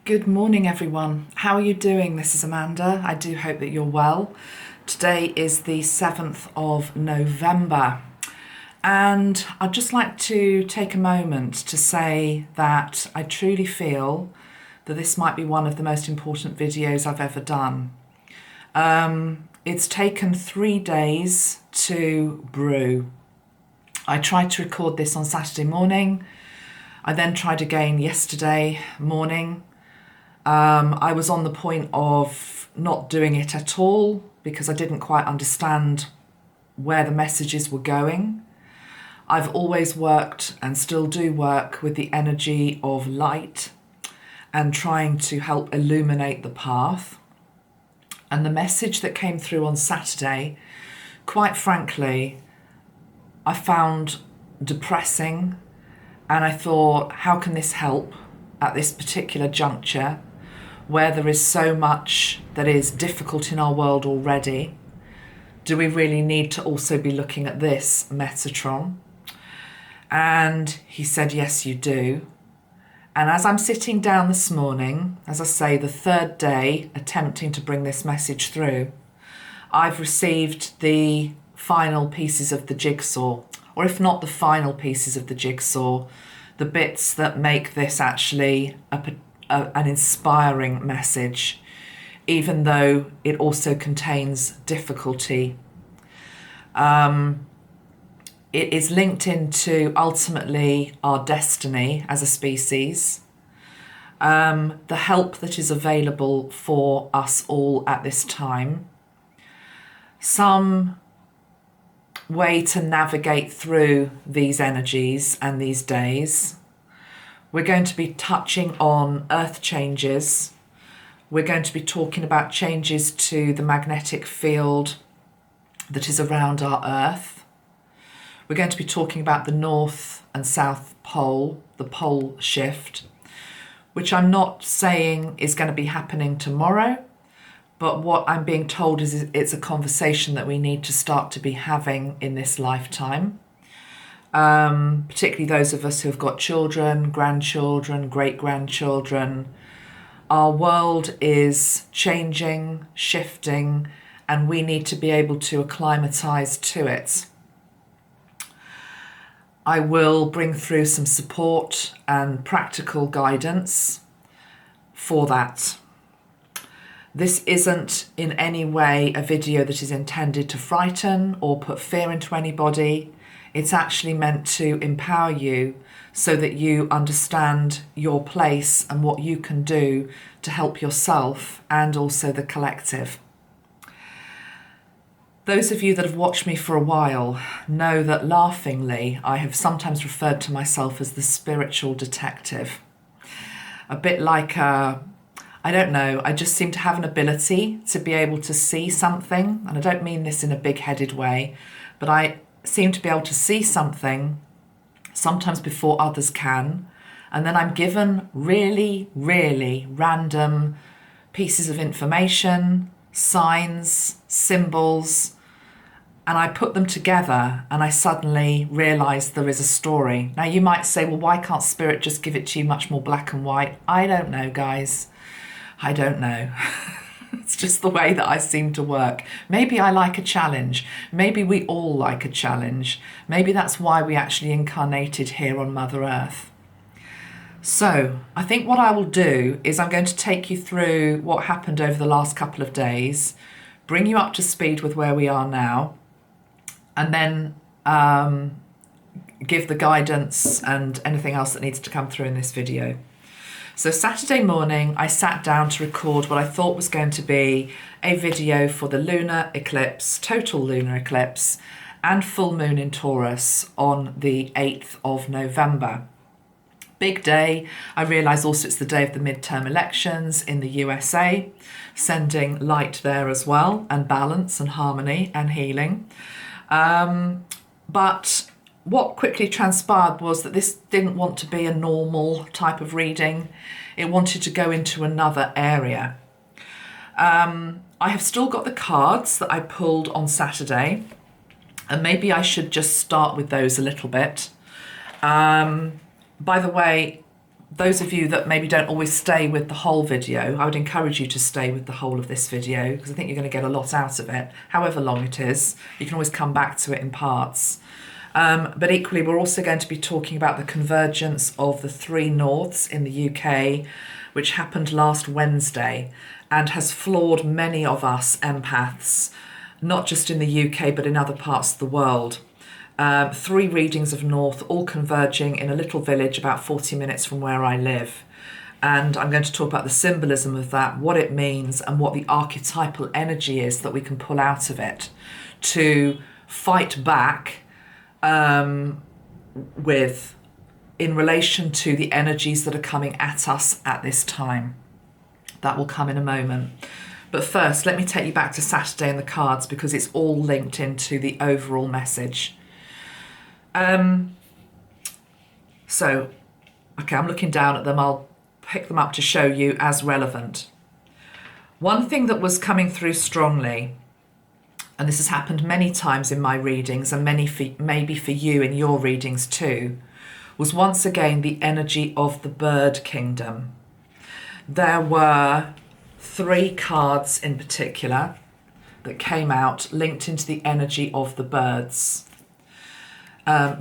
Good morning, everyone. How are you doing? This is Amanda. I do hope that you're well. Today is the 7th of November, and I'd just like to take a moment to say that I truly feel that this might be one of the most important videos I've ever done. It's taken 3 days to brew. I tried to record this on Saturday morning. I then tried again yesterday morning. I was on the point of not doing it at all because I didn't quite understand where the messages were going. I've always worked and still do work with the energy of light and trying to help illuminate the path. And the message that came through on Saturday, quite frankly, I found depressing, and I thought, how can this help at this particular juncture where there is so much that is difficult in our world already? Do we really need to also be looking at this, Metatron? And he said, yes, you do. And as I'm sitting down this morning, as I say, the third day attempting to bring this message through, I've received the final pieces of the jigsaw, or if not the final pieces of the jigsaw, the bits that make this actually an inspiring message, even though it also contains difficulty. It is linked into ultimately our destiny as a species, the help that is available for us all at this time, some way to navigate through these energies and these days. We're going to be touching on earth changes. We're going to be talking about changes to the magnetic field that is around our earth. We're going to be talking about the North and South Pole, the pole shift, which I'm not saying is going to be happening tomorrow, but what I'm being told is it's a conversation that we need to start to be having in this lifetime. Particularly those of us who have got children, grandchildren, great-grandchildren. Our world is changing, shifting, and we need to be able to acclimatise to it. I will bring through some support and practical guidance for that. This isn't in any way a video that is intended to frighten or put fear into anybody. It's actually meant to empower you so that you understand your place and what you can do to help yourself and also the collective. Those of you that have watched me for a while know that laughingly I have sometimes referred to myself as the spiritual detective. A bit like I don't know, I just seem to have an ability to be able to see something, and I don't mean this in a big-headed way, but I seem to be able to see something sometimes before others can, and then I'm given really, really random pieces of information, signs, symbols, and I put them together and I suddenly realise there is a story. Now you might say, well, why can't Spirit just give it to you much more black and white? I don't know, guys. I don't know. It's just the way that I seem to work. Maybe I like a challenge. Maybe we all like a challenge. Maybe that's why we actually incarnated here on Mother Earth. So I think what I will do is I'm going to take you through what happened over the last couple of days, bring you up to speed with where we are now, and then give the guidance and anything else that needs to come through in this video. So Saturday morning, I sat down to record what I thought was going to be a video for the lunar eclipse, total lunar eclipse, and full moon in Taurus on the 8th of November. Big day. I realise also it's the day of the midterm elections in the USA, sending light there as well, and balance and harmony and healing. But what quickly transpired was that this didn't want to be a normal type of reading. It wanted to go into another area. I have still got the cards that I pulled on Saturday, and maybe I should just start with those a little bit. By the way, those of you that maybe don't always stay with the whole video, I would encourage you to stay with the whole of this video because I think you're going to get a lot out of it, however long it is. You can always come back to it in parts. But equally, we're also going to be talking about the convergence of the three norths in the UK, which happened last Wednesday and has floored many of us empaths, not just in the UK, but in other parts of the world. 3 readings of North, all converging in a little village about 40 minutes from where I live. And I'm going to talk about the symbolism of that, what it means, and what the archetypal energy is that we can pull out of it to fight back with in relation to the energies that are coming at us at this time. That will come in a moment. But first, let me take you back to Saturday and the cards because it's all linked into the overall message. So, okay, I'm looking down at them. I'll pick them up to show you as relevant. One thing that was coming through strongly, and this has happened many times in my readings and maybe for you in your readings too, was once again the energy of the bird kingdom. There were 3 cards in particular that came out linked into the energy of the birds.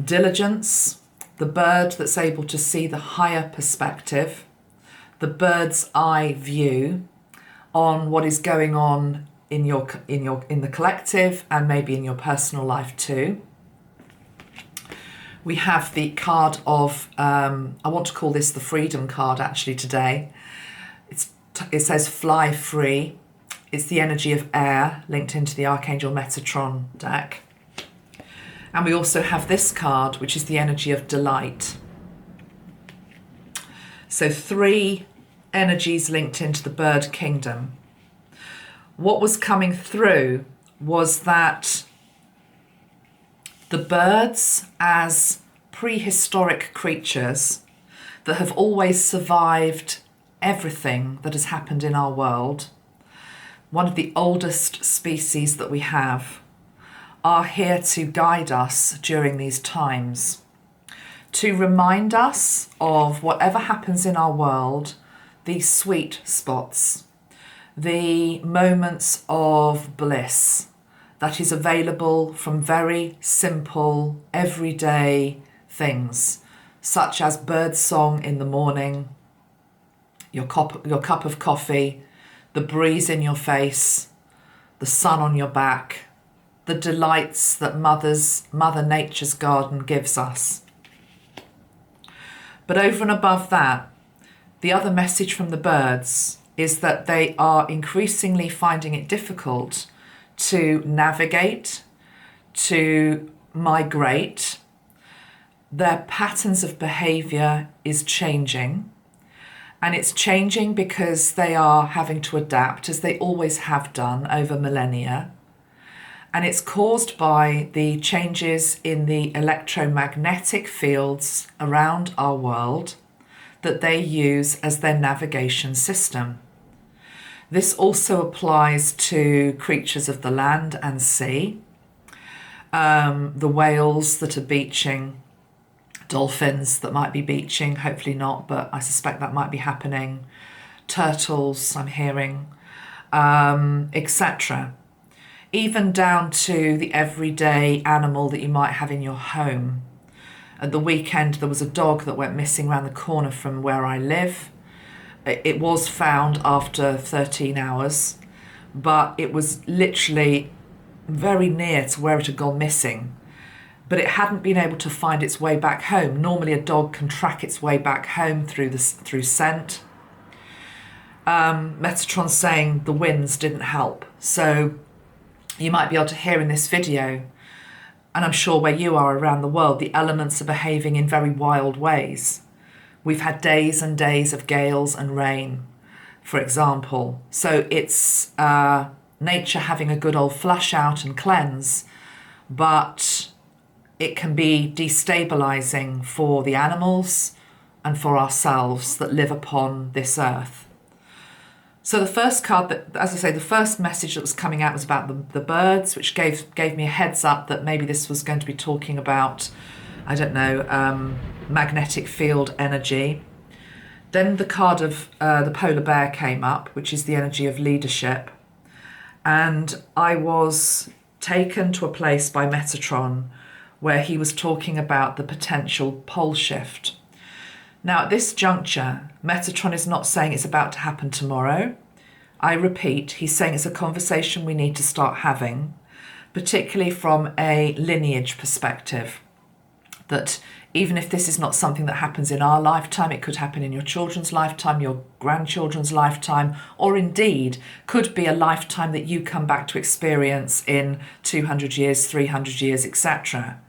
Diligence, the bird that's able to see the higher perspective, the bird's eye view on what is going on in the collective and maybe in your personal life too. We have the card of, I want to call this the freedom card actually today. It says fly free. It's the energy of air linked into the Archangel Metatron deck. And we also have this card, which is the energy of delight. So 3 energies linked into the bird kingdom. What was coming through was that the birds, as prehistoric creatures that have always survived everything that has happened in our world, one of the oldest species that we have, are here to guide us during these times, to remind us of whatever happens in our world, these sweet spots, the moments of bliss that is available from very simple, everyday things, such as birdsong in the morning, your cup of coffee, the breeze in your face, the sun on your back, the delights that Mother Nature's garden gives us. But over and above that, the other message from the birds is that they are increasingly finding it difficult to navigate, to migrate. Their patterns of behaviour is changing. And it's changing because they are having to adapt, as they always have done over millennia. And it's caused by the changes in the electromagnetic fields around our world that they use as their navigation system. This also applies to creatures of the land and sea, the whales that are beaching, dolphins that might be beaching, hopefully not, but I suspect that might be happening, turtles, I'm hearing, etc. Even down to the everyday animal that you might have in your home. At the weekend, there was a dog that went missing around the corner from where I live. It was found after 13 hours, but it was literally very near to where it had gone missing. But it hadn't been able to find its way back home. Normally a dog can track its way back home through scent. Metatron's saying the winds didn't help. So you might be able to hear in this video, and I'm sure where you are around the world, the elements are behaving in very wild ways. We've had days and days of gales and rain, for example. So it's nature having a good old flush out and cleanse, but it can be destabilizing for the animals and for ourselves that live upon this earth. So the first card, that, as I say, the first message that was coming out was about the birds, which gave me a heads up that maybe this was going to be talking about, I don't know, magnetic field energy. Then the card of the polar bear came up, which is the energy of leadership. And I was taken to a place by Metatron where he was talking about the potential pole shift. Now, at this juncture, Metatron is not saying it's about to happen tomorrow. I repeat, he's saying it's a conversation we need to start having, particularly from a lineage perspective, that even if this is not something that happens in our lifetime, it could happen in your children's lifetime, your grandchildren's lifetime, or indeed could be a lifetime that you come back to experience in 200 years, 300 years, etc.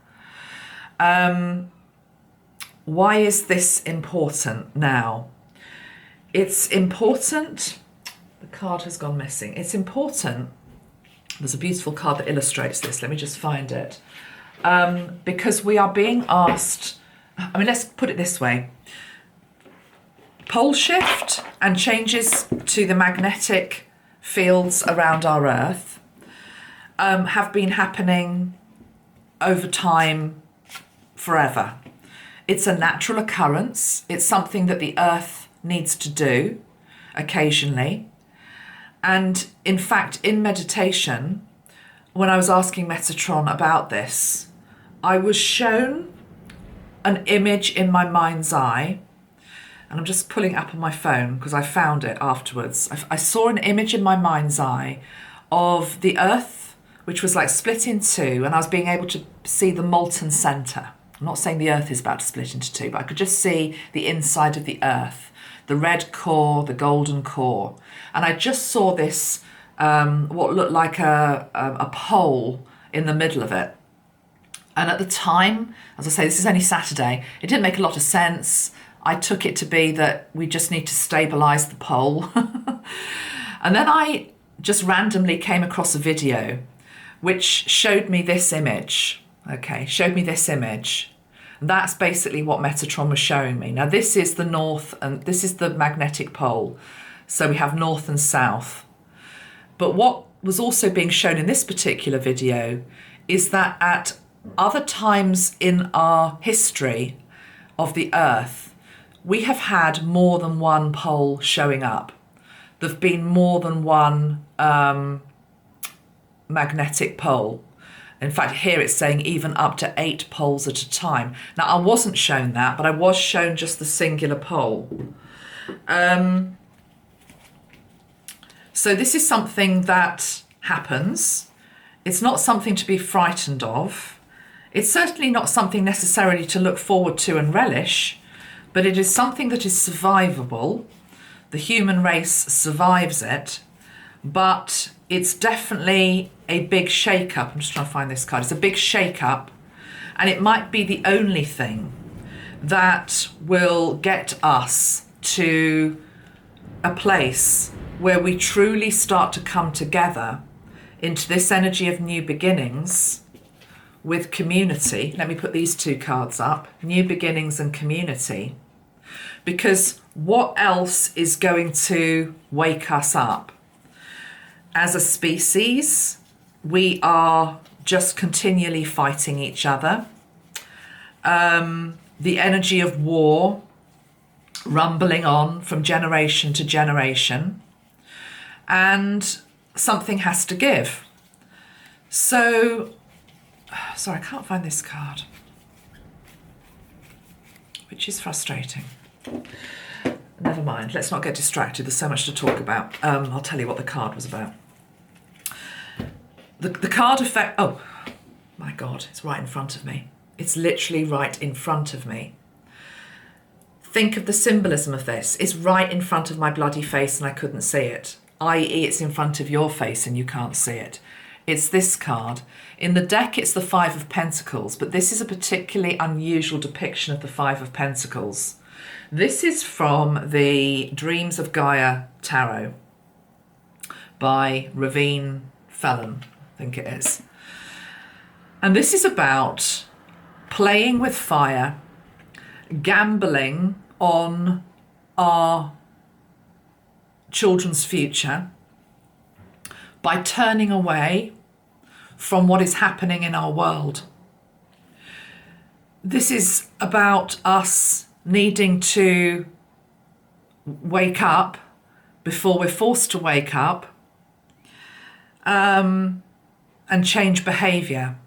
Why is this important now? It's important. The card has gone missing. It's important. There's a beautiful card that illustrates this. Let me just find it. Because we are being asked, let's put it this way. Pole shift and changes to the magnetic fields around our Earth have been happening over time forever. It's a natural occurrence. It's something that the Earth needs to do occasionally. And in fact, in meditation, when I was asking Metatron about this, I was shown an image in my mind's eye, and I'm just pulling it up on my phone because I found it afterwards. I saw an image in my mind's eye of the Earth, which was like split in two, and I was being able to see the molten centre. I'm not saying the Earth is about to split into two, but I could just see the inside of the Earth, the red core, the golden core. And I just saw this, what looked like a pole in the middle of it. And at the time, as I say, this is only Saturday, it didn't make a lot of sense. I took it to be that we just need to stabilise the pole. And then I just randomly came across a video which showed me this image. Showed me this image. And that's basically what Metatron was showing me. Now this is the north and this is the magnetic pole. So we have north and south. But what was also being shown in this particular video is that at other times in our history of the Earth, we have had more than one pole showing up. There have been more than one magnetic pole. In fact, here it's saying even up to 8 poles at a time. Now, I wasn't shown that, but I was shown just the singular pole. So this is something that happens. It's not something to be frightened of. It's certainly not something necessarily to look forward to and relish, but it is something that is survivable. The human race survives it, but it's definitely a big shake-up. I'm just trying to find this card. It's a big shake-up, and it might be the only thing that will get us to a place where we truly start to come together into this energy of new beginnings with community. Let me put these 2 cards up, new beginnings and community, because what else is going to wake us up? As a species, we are just continually fighting each other. The energy of war rumbling on from generation to generation, and something has to give. So, sorry, I can't find this card, which is frustrating. Never mind, let's not get distracted. There's so much to talk about. I'll tell you what the card was about. The card effect, oh my God, it's right in front of me. It's literally right in front of me. Think of the symbolism of this. It's right in front of my bloody face and I couldn't see it. i.e. it's in front of your face and you can't see it. It's this card. In the deck, it's the 5 of Pentacles, but this is a particularly unusual depiction of the 5 of Pentacles. This is from the Dreams of Gaia Tarot by Ravine Fallon, I think it is. And this is about playing with fire, gambling on our children's future by turning away from what is happening in our world. This is about us needing to wake up before we're forced to wake up, and change behaviour.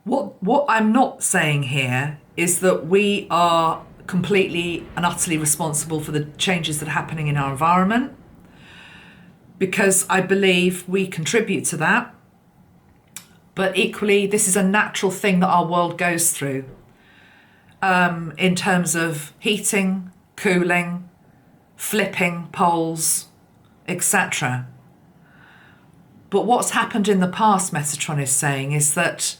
What I'm not saying here is that we are completely and utterly responsible for the changes that are happening in our environment, because I believe we contribute to that. But equally, this is a natural thing that our world goes through, in terms of heating, cooling, flipping poles, etc. But what's happened in the past, Metatron is saying, is that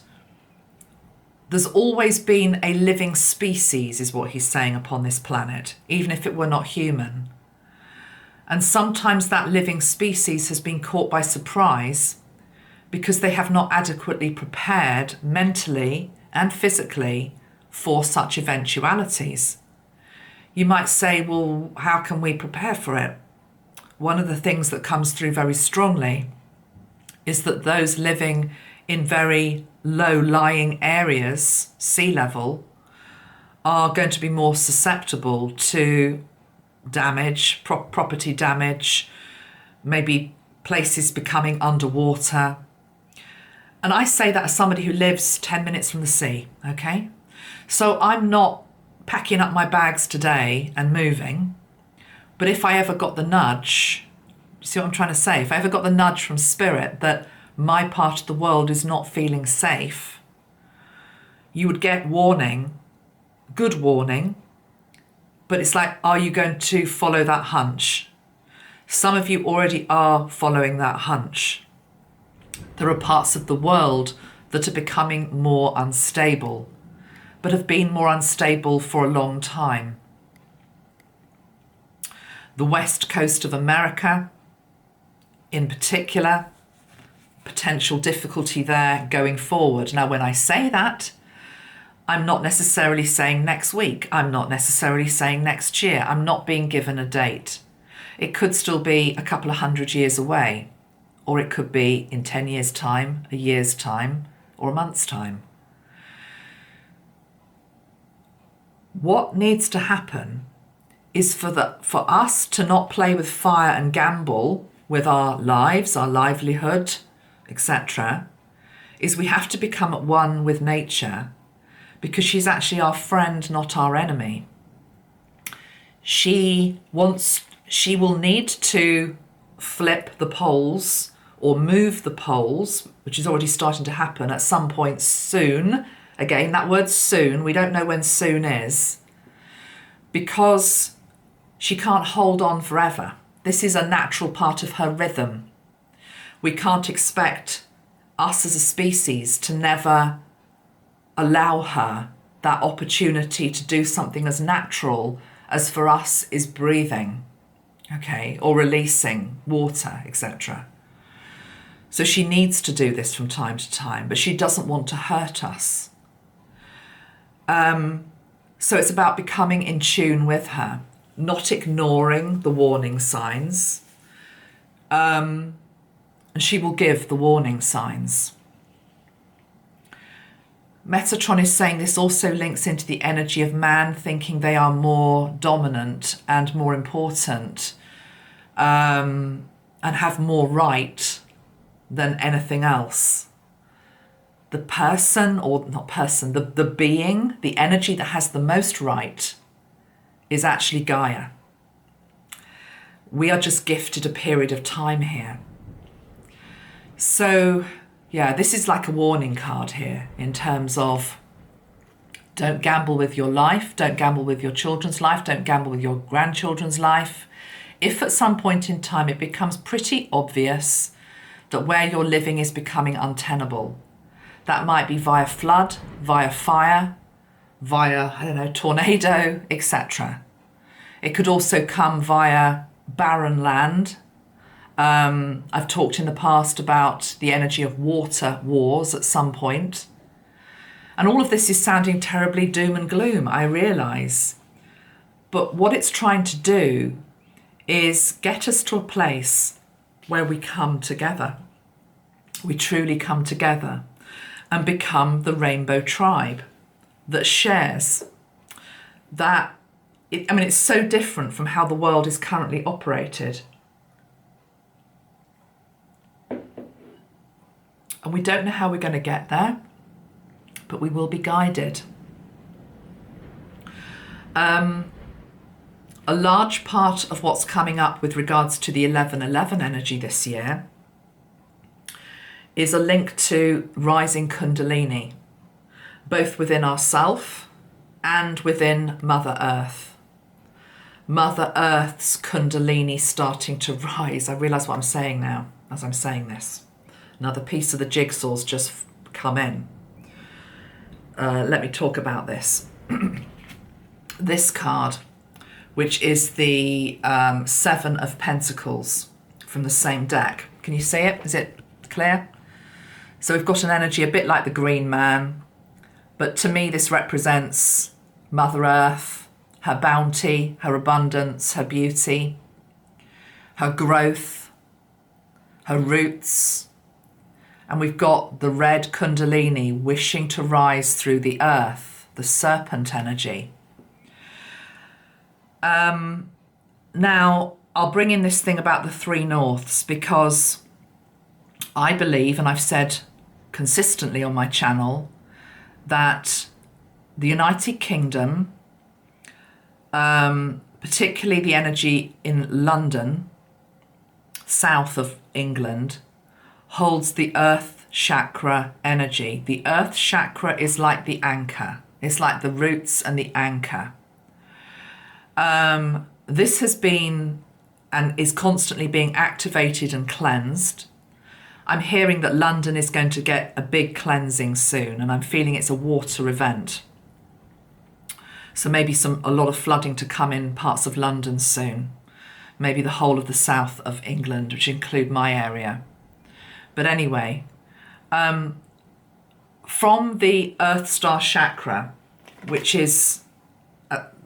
there's always been a living species, is what he's saying, upon this planet, even if it were not human. And sometimes that living species has been caught by surprise because they have not adequately prepared mentally and physically for such eventualities. You might say, well, how can we prepare for it? One of the things that comes through very strongly is that those living in very low-lying areas, sea level, are going to be more susceptible to damage, property damage, maybe places becoming underwater. And I say that as somebody who lives 10 minutes from the sea, okay? So I'm not packing up my bags today and moving, but if I ever got the nudge, you see what I'm trying to say? If I ever got the nudge from spirit that my part of the world is not feeling safe, you would get warning, good warning, but it's like, are you going to follow that hunch? Some of you already are following that hunch. There are parts of the world that are becoming more unstable, but have been more unstable for a long time. The west coast of America, in particular, potential difficulty there going forward. Now, when I say that, I'm not necessarily saying next week. I'm not necessarily saying next year. I'm not being given a date. It could still be a couple of 100 years away, or it could be in 10 years' time, a year's time, or a month's time. What needs to happen is for us to not play with fire and gamble with our lives, our livelihood, etc., is we have to become at one with nature, because she's actually our friend, not our enemy. She will need to flip the poles or move the poles, which is already starting to happen at some point soon. Again, that word soon, we don't know when soon is, because she can't hold on forever. This is a natural part of her rhythm. We can't expect us as a species to never allow her that opportunity to do something as natural as for us is breathing, okay, or releasing water, etc. So she needs to do this from time to time, but she doesn't want to hurt us. So it's about becoming in tune with her, not ignoring the warning signs. And she will give the warning signs. Metatron is saying this also links into the energy of man thinking they are more dominant and more important, and have more right than anything else. The person, or not person, the being, the energy that has the most right is actually Gaia. We are just gifted a period of time here. So, yeah, this is like a warning card here in terms of don't gamble with your life, don't gamble with your children's life, don't gamble with your grandchildren's life. If at some point in time it becomes pretty obvious that where you're living is becoming untenable, that might be via flood, via fire, via, tornado, etc. It could also come via barren land. I've talked in the past about the energy of water wars at some point. And all of this is sounding terribly doom and gloom, I realise. But what it's trying to do is get us to a place where we come together. We truly come together and become the rainbow tribe that shares, that I mean, it's so different from how the world is currently operated. And we don't know how we're going to get there, but we will be guided. A large part of what's coming up with regards to the 1111 energy this year is a link to rising Kundalini, both within ourself and within Mother Earth. Mother Earth's Kundalini starting to rise. I realise what I'm saying now as I'm saying this. Another piece of the jigsaw's just come in. Let me talk about this. This card, which is the Seven of Pentacles from the same deck. Can you see it? Is it clear? So we've got an energy a bit like the Green Man, but to me this represents Mother Earth, her bounty, her abundance, her beauty, her growth, her roots. And we've got the red Kundalini wishing to rise through the earth, the serpent energy. Now, I'll bring in this thing about the three norths because I believe, and I've said consistently on my channel, that the United Kingdom, particularly the energy in London, south of England, holds the earth chakra energy. The earth chakra is like the anchor. It's like the roots and the anchor. This has been and is constantly being activated and cleansed. I'm hearing that London is going to get a big cleansing soon, and I'm feeling it's a water event. So maybe a lot of flooding to come in parts of London soon. Maybe the whole of the south of England, which include my area. But anyway, from the Earth Star Chakra, which is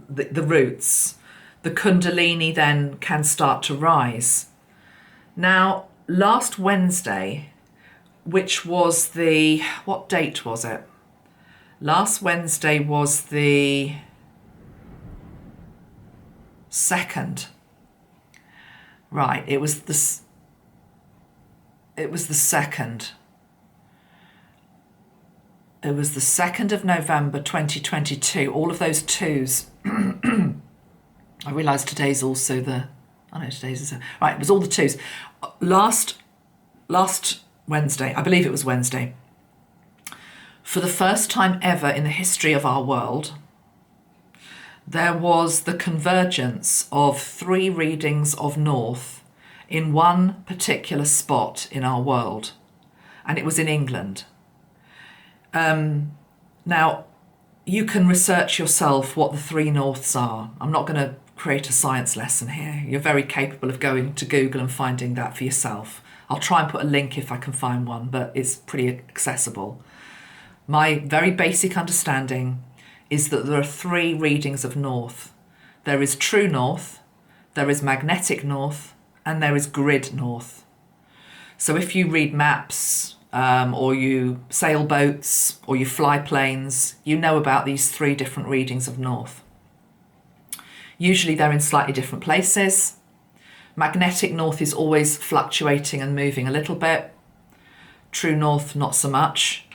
the roots, the Kundalini then can start to rise. Now, last Wednesday, which was what date was it? Last Wednesday was the 2nd. Right, it was the 2nd. It was the 2nd of November 2022. All of those twos. I realise today's also right, it was all the twos. Last Wednesday, I believe it was Wednesday, for the first time ever in the history of our world, there was the convergence of 3 readings of North in one particular spot in our world, and it was in England. Now, you can research yourself what the 3 Norths are. I'm not going to create a science lesson here. You're very capable of going to Google and finding that for yourself. I'll try and put a link if I can find one, but it's pretty accessible. My very basic understanding is that there are 3 readings of North. There is true North, there is magnetic North, and there is grid North. So if you read maps, or you sail boats, or you fly planes, you know about these 3 different readings of North. Usually they're in slightly different places. Magnetic North is always fluctuating and moving a little bit. True North, not so much.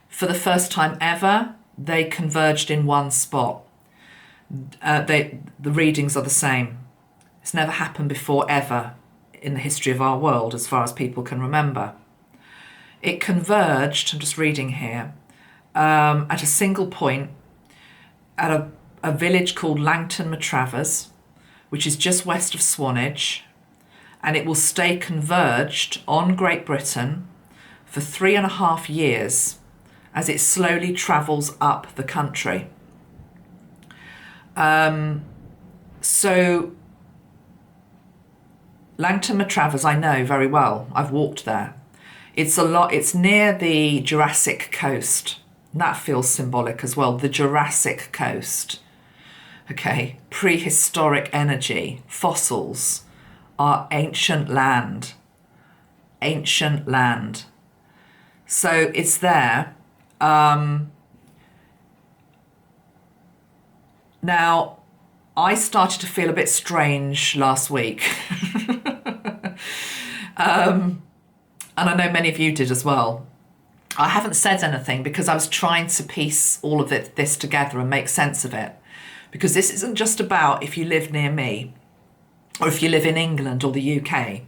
For the first time ever, they converged in one spot. The readings are the same. It's never happened before, ever, in the history of our world, as far as people can remember. It converged, I'm just reading here, at a single point at a village called Langton Matravers, which is just west of Swanage, and it will stay converged on Great Britain for 3.5 years as it slowly travels up the country. So Langton Matravers I know very well. I've walked there. It's near the Jurassic coast. That feels symbolic as well, the Jurassic coast. Okay, prehistoric energy, fossils, our ancient land. Ancient land. So it's there. Now, I started to feel a bit strange last week. And I know many of you did as well. I haven't said anything because I was trying to piece all of this together and make sense of it. Because this isn't just about if you live near me or if you live in England or the UK.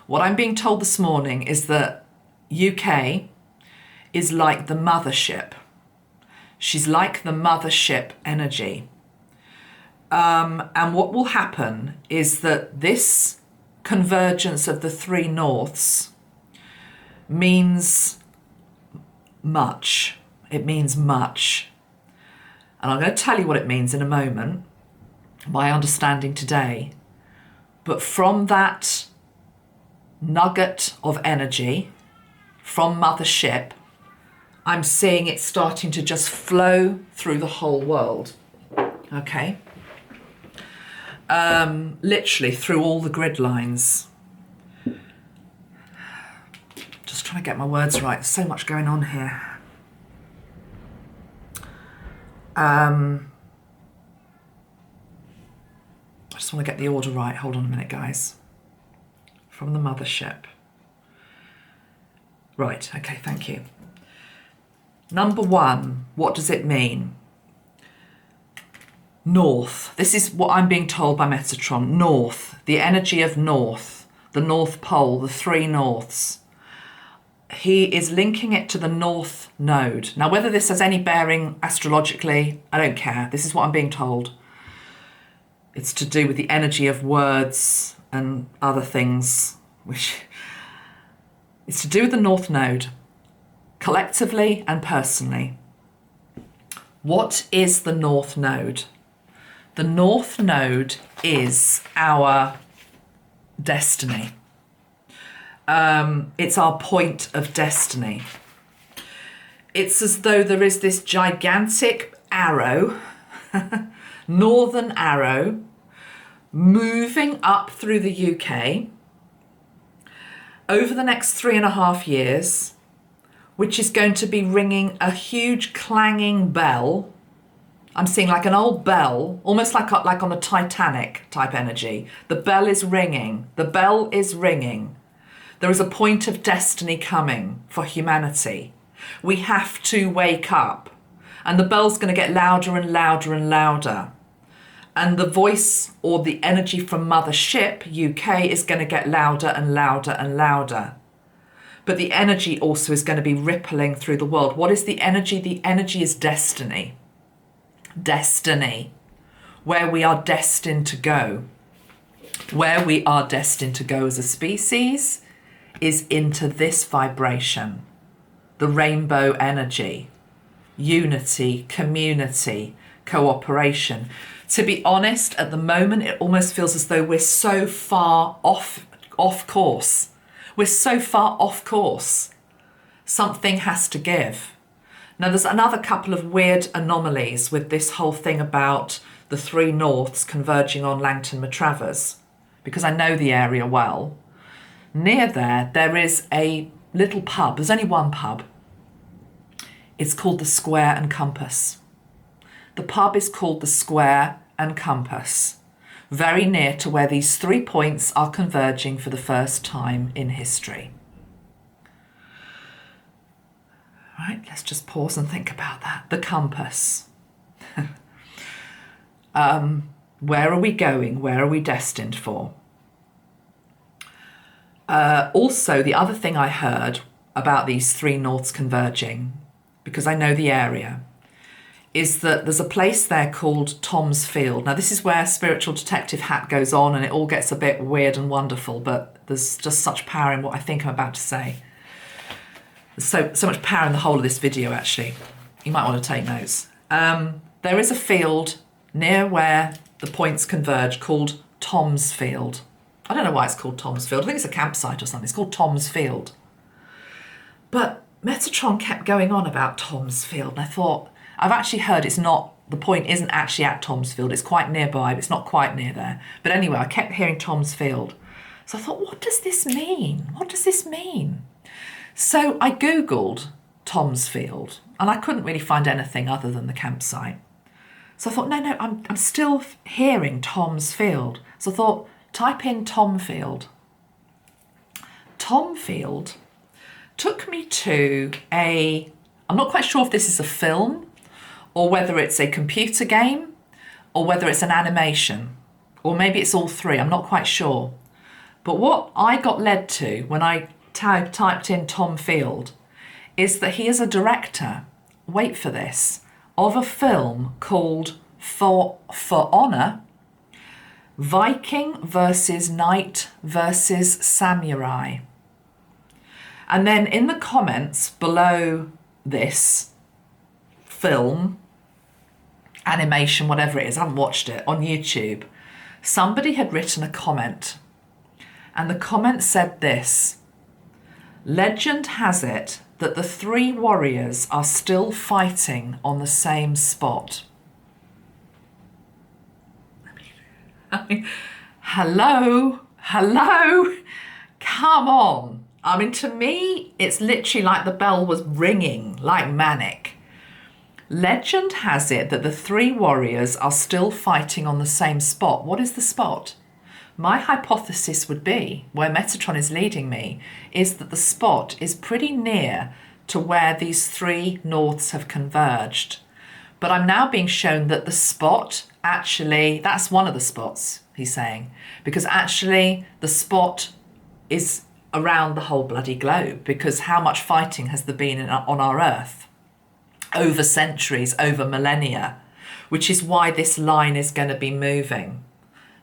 What I'm being told this morning is that UK is like the MotherShip. She's like the MotherShip energy. And what will happen is that this convergence of the three norths means much. It means much. And I'm going to tell you what it means in a moment, my understanding today. But from that nugget of energy, from MotherShip, I'm seeing it starting to just flow through the whole world. Okay? Literally through all the grid lines. Just trying to get my words right. There's so much going on here. I just want to get the order right. Hold on a minute, guys. From the MotherShip. Right, okay, thank you. Number one, what does it mean? North. This is what I'm being told by Metatron. North, the energy of north, the North Pole, the three norths. He is linking it to the North Node. Now, whether this has any bearing astrologically, I don't care. This is what I'm being told. It's to do with the energy of words and other things, which it's to do with the North Node, collectively and personally. What is the North Node? The North Node is our destiny. It's our point of destiny. It's as though there is this gigantic arrow, northern arrow, moving up through the UK over the next 3.5 years, which is going to be ringing a huge clanging bell. I'm seeing like an old bell, almost like on the Titanic type energy. The bell is ringing. The bell is ringing. There is a point of destiny coming for humanity. We have to wake up. And the bell's going to get louder and louder and louder. And the voice or the energy from MotherShip, UK, is going to get louder and louder and louder. But the energy also is going to be rippling through the world. What is the energy? The energy is destiny. Destiny. Where we are destined to go. Where we are destined to go as a species is into this vibration, the rainbow energy, unity, community, cooperation. To be honest, at the moment, it almost feels as though we're so far off course. We're so far off course. Something has to give. Now, there's another couple of weird anomalies with this whole thing about the three norths converging on Langton Matravers, because I know the area well. Near there is a little pub. There's only one pub. It's called the Square and Compass. The pub is called the Square and Compass, very near to where these 3 points are converging for the first time in history. Right, let's just pause and think about that. The compass. Where are we going? Where are we destined for? Also, the other thing I heard about these three norths converging, because I know the area, is that there's a place there called Tom's Field. Now, this is where spiritual detective hat goes on and it all gets a bit weird and wonderful, but there's just such power in what I think I'm about to say. There's so much power in the whole of this video, actually. You might want to take notes. There is a field near where the points converge called Tom's Field. I don't know why it's called Tom's Field. I think it's a campsite or something. It's called Tom's Field. But Metatron kept going on about Tom's Field, and I thought, I've actually heard the point isn't actually at Tom's Field. It's quite nearby, but it's not quite near there. But anyway, I kept hearing Tom's Field. So I thought, what does this mean? What does this mean? So I Googled Tom's Field, and I couldn't really find anything other than the campsite. So I thought, no, I'm still hearing Tom's Field. So I thought, type in Tom Field. Tom Field took me to I'm not quite sure if this is a film or whether it's a computer game or whether it's an animation or maybe it's all three. I'm not quite sure. But what I got led to when I typed in Tom Field is that he is a director, wait for this, of a film called For Honor, Viking versus Knight versus Samurai. And then in the comments below this film, animation, whatever it is, I haven't watched it, on YouTube, somebody had written a comment. And the comment said this: legend has it that the three warriors are still fighting on the same spot. I mean, hello, come on. I mean, to me, it's literally like the bell was ringing, like manic. Legend has it that the three warriors are still fighting on the same spot. What is the spot? My hypothesis would be, where Metatron is leading me, is that the spot is pretty near to where these three norths have converged. But I'm now being shown that the spot, actually, that's one of the spots, he's saying, because actually the spot is around the whole bloody globe, because how much fighting has there been on our Earth? Over centuries, over millennia, which is why this line is going to be moving.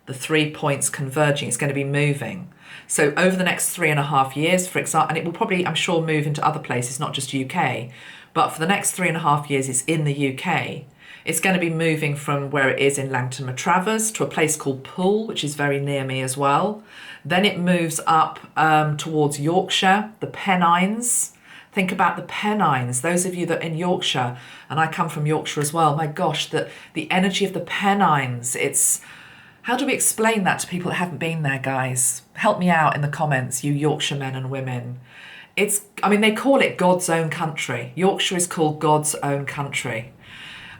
The 3 points converging, it's going to be moving. So over the next 3.5 years, for example, and it will probably, I'm sure, move into other places, not just UK, but for the next 3.5 years, it's in the UK. It's going to be moving from where it is in Langton Matravers to a place called Poole, which is very near me as well. Then it moves up towards Yorkshire, the Pennines. Think about the Pennines. Those of you that are in Yorkshire, and I come from Yorkshire as well, my gosh, the energy of the Pennines, it's... How do we explain that to people that haven't been there, guys? Help me out in the comments, you Yorkshire men and women. They call it God's own country. Yorkshire is called God's own country.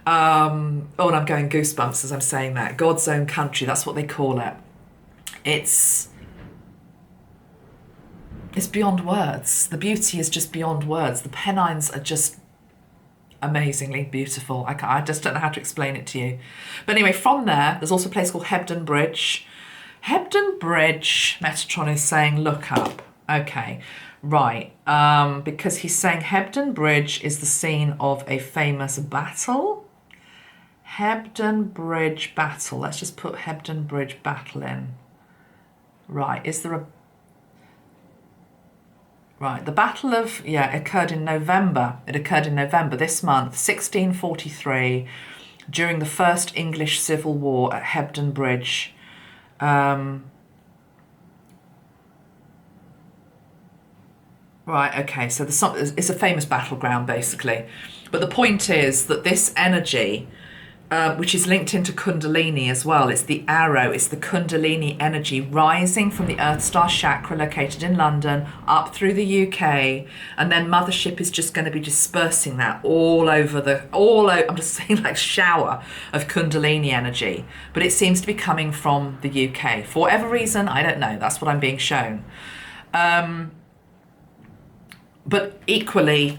And I'm going goosebumps as I'm saying that. God's own country, that's what they call it. It's beyond words. The beauty is just beyond words. The Pennines are just amazingly beautiful. I just don't know how to explain it to you. But anyway, from there's also a place called Hebden Bridge. Hebden Bridge, Metatron is saying, look up. Okay, right. Because he's saying Hebden Bridge is the scene of a famous battle. Hebden Bridge battle. Let's just put Hebden Bridge battle in. Right, is there a... Right, the Battle of, occurred in November. It occurred in November this month, 1643, during the First English Civil War at Hebden Bridge. Right, okay, so it's a famous battleground, basically. But the point is that this energy, which is linked into Kundalini as well, it's the arrow, it's the Kundalini energy rising from the Earth Star chakra located in London up through the UK, and then MotherShip is just going to be dispersing that all over, I'm just saying, like shower of Kundalini energy, but it seems to be coming from the UK. For whatever reason, I don't know, that's what I'm being shown. But equally,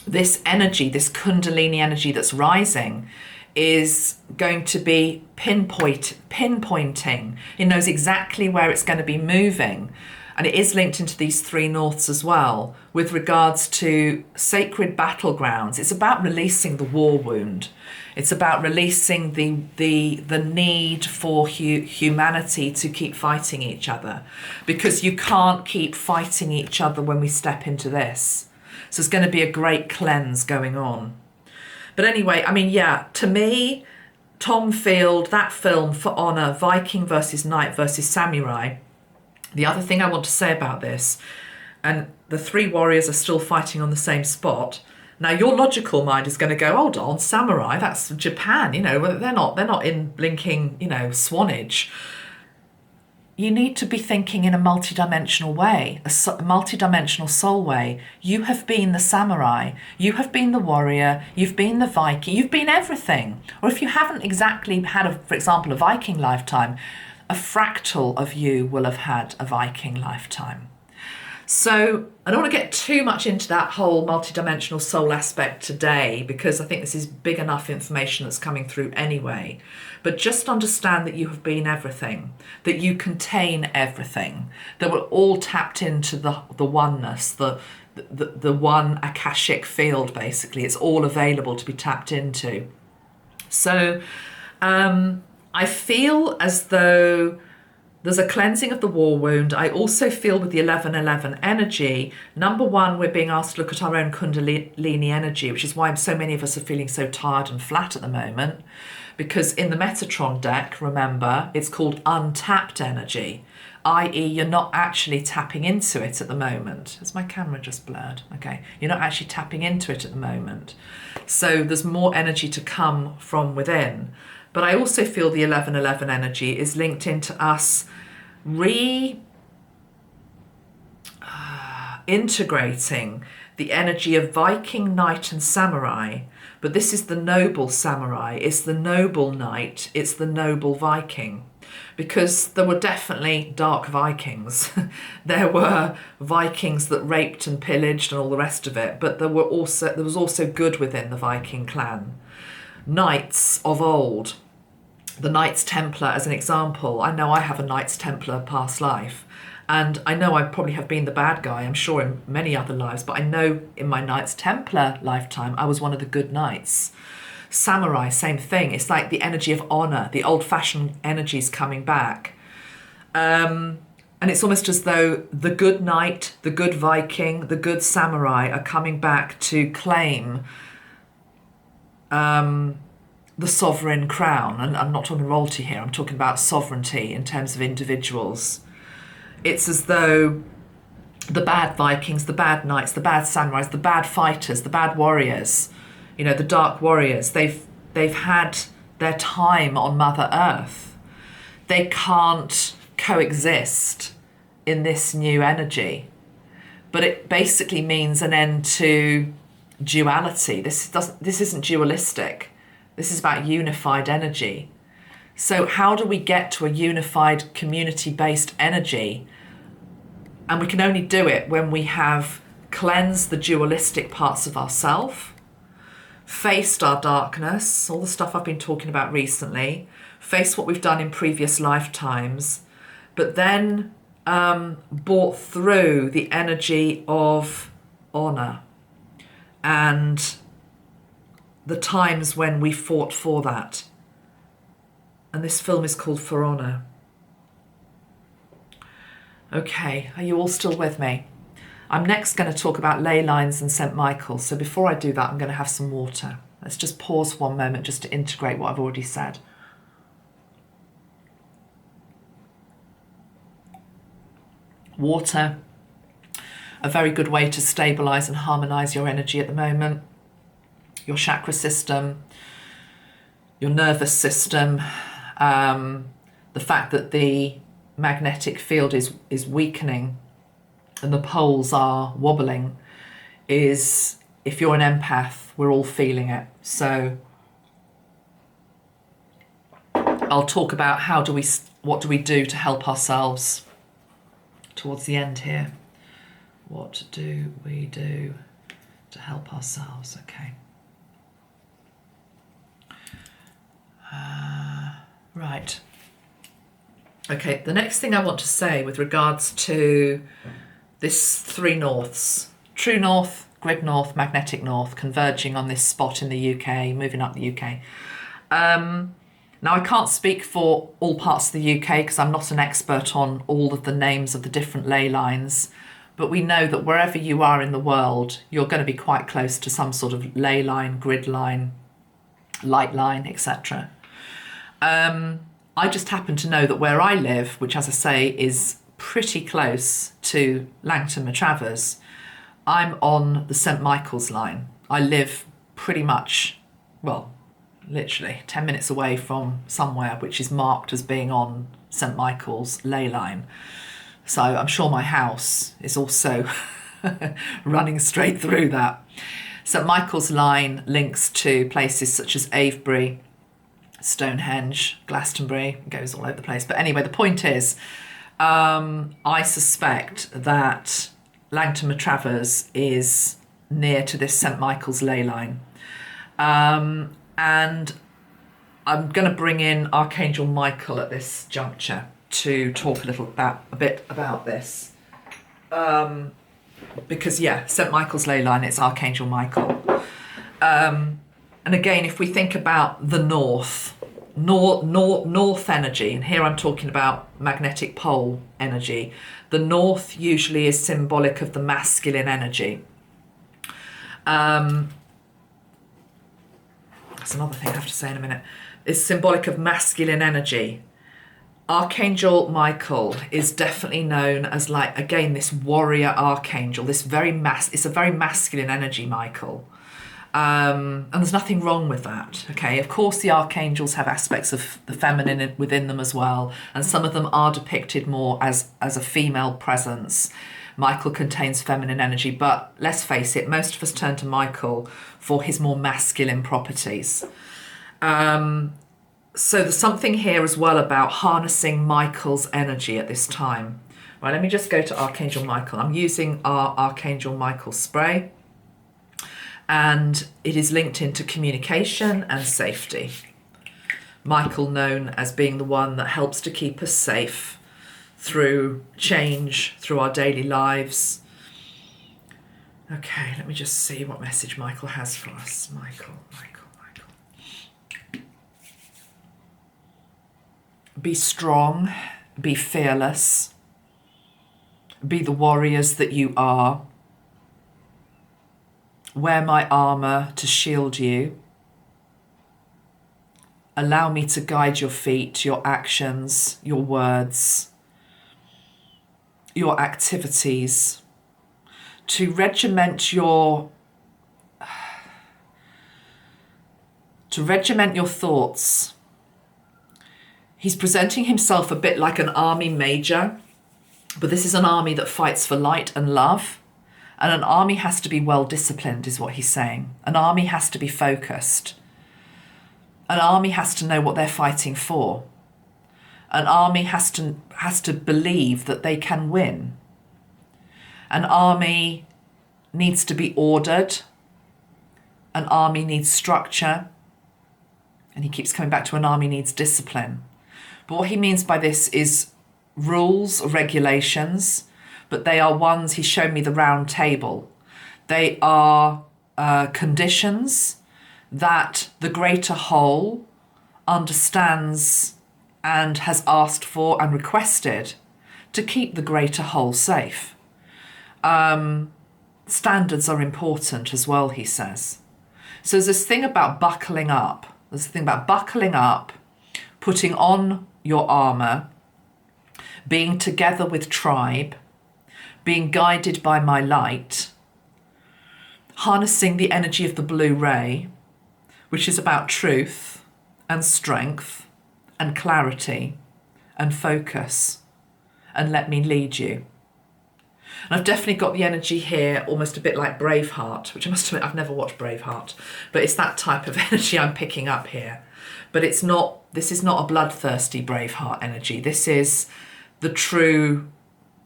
this energy, this Kundalini energy that's rising, is going to be pinpointing. It knows exactly where it's going to be moving. And it is linked into these three norths as well, with regards to sacred battlegrounds. It's about releasing the war wound. It's about releasing the need for humanity to keep fighting each other, because you can't keep fighting each other when we step into this. So there's going to be a great cleanse going on. But anyway, to me, Tom Field, that film, For Honor, Viking versus Knight versus Samurai. The other thing I want to say about this, and the three warriors are still fighting on the same spot. Now, your logical mind is going to go, hold on, samurai, that's Japan, they're not in blinking, Swanage. you need to be thinking in a multidimensional way, a multidimensional soul way. You have been the samurai, you have been the warrior, you've been the Viking, you've been everything. Or if you haven't exactly had, for example, a Viking lifetime, a fractal of you will have had a Viking lifetime. So I don't want to get too much into that whole multidimensional soul aspect today, because I think this is big enough information that's coming through anyway. But just understand that you have been everything, that you contain everything, that we're all tapped into the oneness, the one Akashic field, basically. It's all available to be tapped into. So I feel as though there's a cleansing of the war wound. I also feel with the 1111 energy, number one, we're being asked to look at our own Kundalini energy, which is why so many of us are feeling so tired and flat at the moment. Because in the Metatron deck, remember, it's called untapped energy, i.e. you're not actually tapping into it at the moment. Has my camera just blurred? Okay, you're not actually tapping into it at the moment. So there's more energy to come from within. But I also feel the 1111 energy is linked into us integrating the energy of Viking, knight and samurai. But this is the noble samurai, it's the noble knight, it's the noble Viking. Because there were definitely dark Vikings. There were Vikings that raped and pillaged and all the rest of it, but there was also good within the Viking clan. Knights of old, the Knights Templar as an example. I know I have a Knights Templar past life, and I know I probably have been the bad guy, I'm sure, in many other lives, but I know in my Knights Templar lifetime I was one of the good knights. Samurai, same thing. It's like the energy of honor, the old-fashioned energies coming back. And it's almost as though the good knight, the good Viking, the good samurai are coming back to claim the sovereign crown. And I'm not talking royalty here, I'm talking about sovereignty in terms of individuals. It's as though the bad Vikings, the bad knights, the bad samurais, the bad fighters, the bad warriors, you know, the dark warriors, they've had their time on Mother Earth. They can't coexist in this new energy. But it basically means an end to duality. This isn't dualistic. This is about unified energy. So how do we get to a unified community-based energy? And we can only do it when we have cleansed the dualistic parts of ourselves, faced our darkness, all the stuff I've been talking about recently, faced what we've done in previous lifetimes, but then brought through the energy of honor and the times when we fought for that. And this film is called For Honor. Okay, are you all still with me? I'm next going to talk about ley lines and St. Michael. So before I do that, I'm going to have some water. Let's just pause one moment just to integrate what I've already said. Water, a very good way to stabilize and harmonize your energy at the moment. Your chakra system, your nervous system, the fact that the magnetic field is weakening and the poles are wobbling is, if you're an empath, we're all feeling it. So I'll talk about what do we do to help ourselves towards the end here. What do we do to help ourselves? Okay. Right. Okay, the next thing I want to say with regards to this three norths, true north, grid north, magnetic north, converging on this spot in the UK, moving up the UK. Now, I can't speak for all parts of the UK because I'm not an expert on all of the names of the different ley lines, but we know that wherever you are in the world, you're going to be quite close to some sort of ley line, grid line, light line, etc. I just happen to know that where I live, which as I say is pretty close to Langton Matravers, I'm on the St. Michael's line. I live pretty much, well, literally 10 minutes away from somewhere which is marked as being on St. Michael's ley line. So I'm sure my house is also running straight through that. St. Michael's line links to places such as Avebury, Stonehenge, Glastonbury, it goes all over the place. But anyway, the point is, I suspect that Langton Matravers is near to this St. Michael's ley line. And I'm going to bring in Archangel Michael at this juncture to talk a bit about this. Because St. Michael's ley line, it's Archangel Michael. And again, if we think about the north energy, and here I'm talking about magnetic pole energy, the north usually is symbolic of the masculine energy. That's another thing I have to say in a minute. It's symbolic of masculine energy. Archangel Michael is definitely known as, like, again, this warrior archangel, it's a very masculine energy, Michael. And there's nothing wrong with that, okay? Of course, the archangels have aspects of the feminine within them as well, and some of them are depicted more as a female presence. Michael contains feminine energy, but let's face it, most of us turn to Michael for his more masculine properties. So there's something here as well about harnessing Michael's energy at this time. Right, let me just go to Archangel Michael. I'm using our Archangel Michael spray, and it is linked into communication and safety. Michael, known as being the one that helps to keep us safe through change, through our daily lives. Okay, let me just see what message Michael has for us. Michael. Be strong, be fearless, be the warriors that you are. Wear my armour to shield you. Allow me to guide your feet, your actions, your words, your activities, to regiment your thoughts. He's presenting himself a bit like an army major, but this is an army that fights for light and love. And an army has to be well disciplined, is what he's saying. An army has to be focused. An army has to know what they're fighting for. An army has to believe that they can win. An army needs to be ordered. An army needs structure. And he keeps coming back to an army needs discipline. But what he means by this is rules, regulations, but they are ones, he's shown me the round table. They are conditions that the greater whole understands and has asked for and requested to keep the greater whole safe. Standards are important as well, he says. So there's this thing about buckling up. Putting on your armour, being together with tribe, being guided by my light, harnessing the energy of the blue ray, which is about truth and strength and clarity and focus, and let me lead you. And I've definitely got the energy here, almost a bit like Braveheart, which I must admit I've never watched Braveheart, but it's that type of energy I'm picking up here. But this is not a bloodthirsty Braveheart energy. This is the true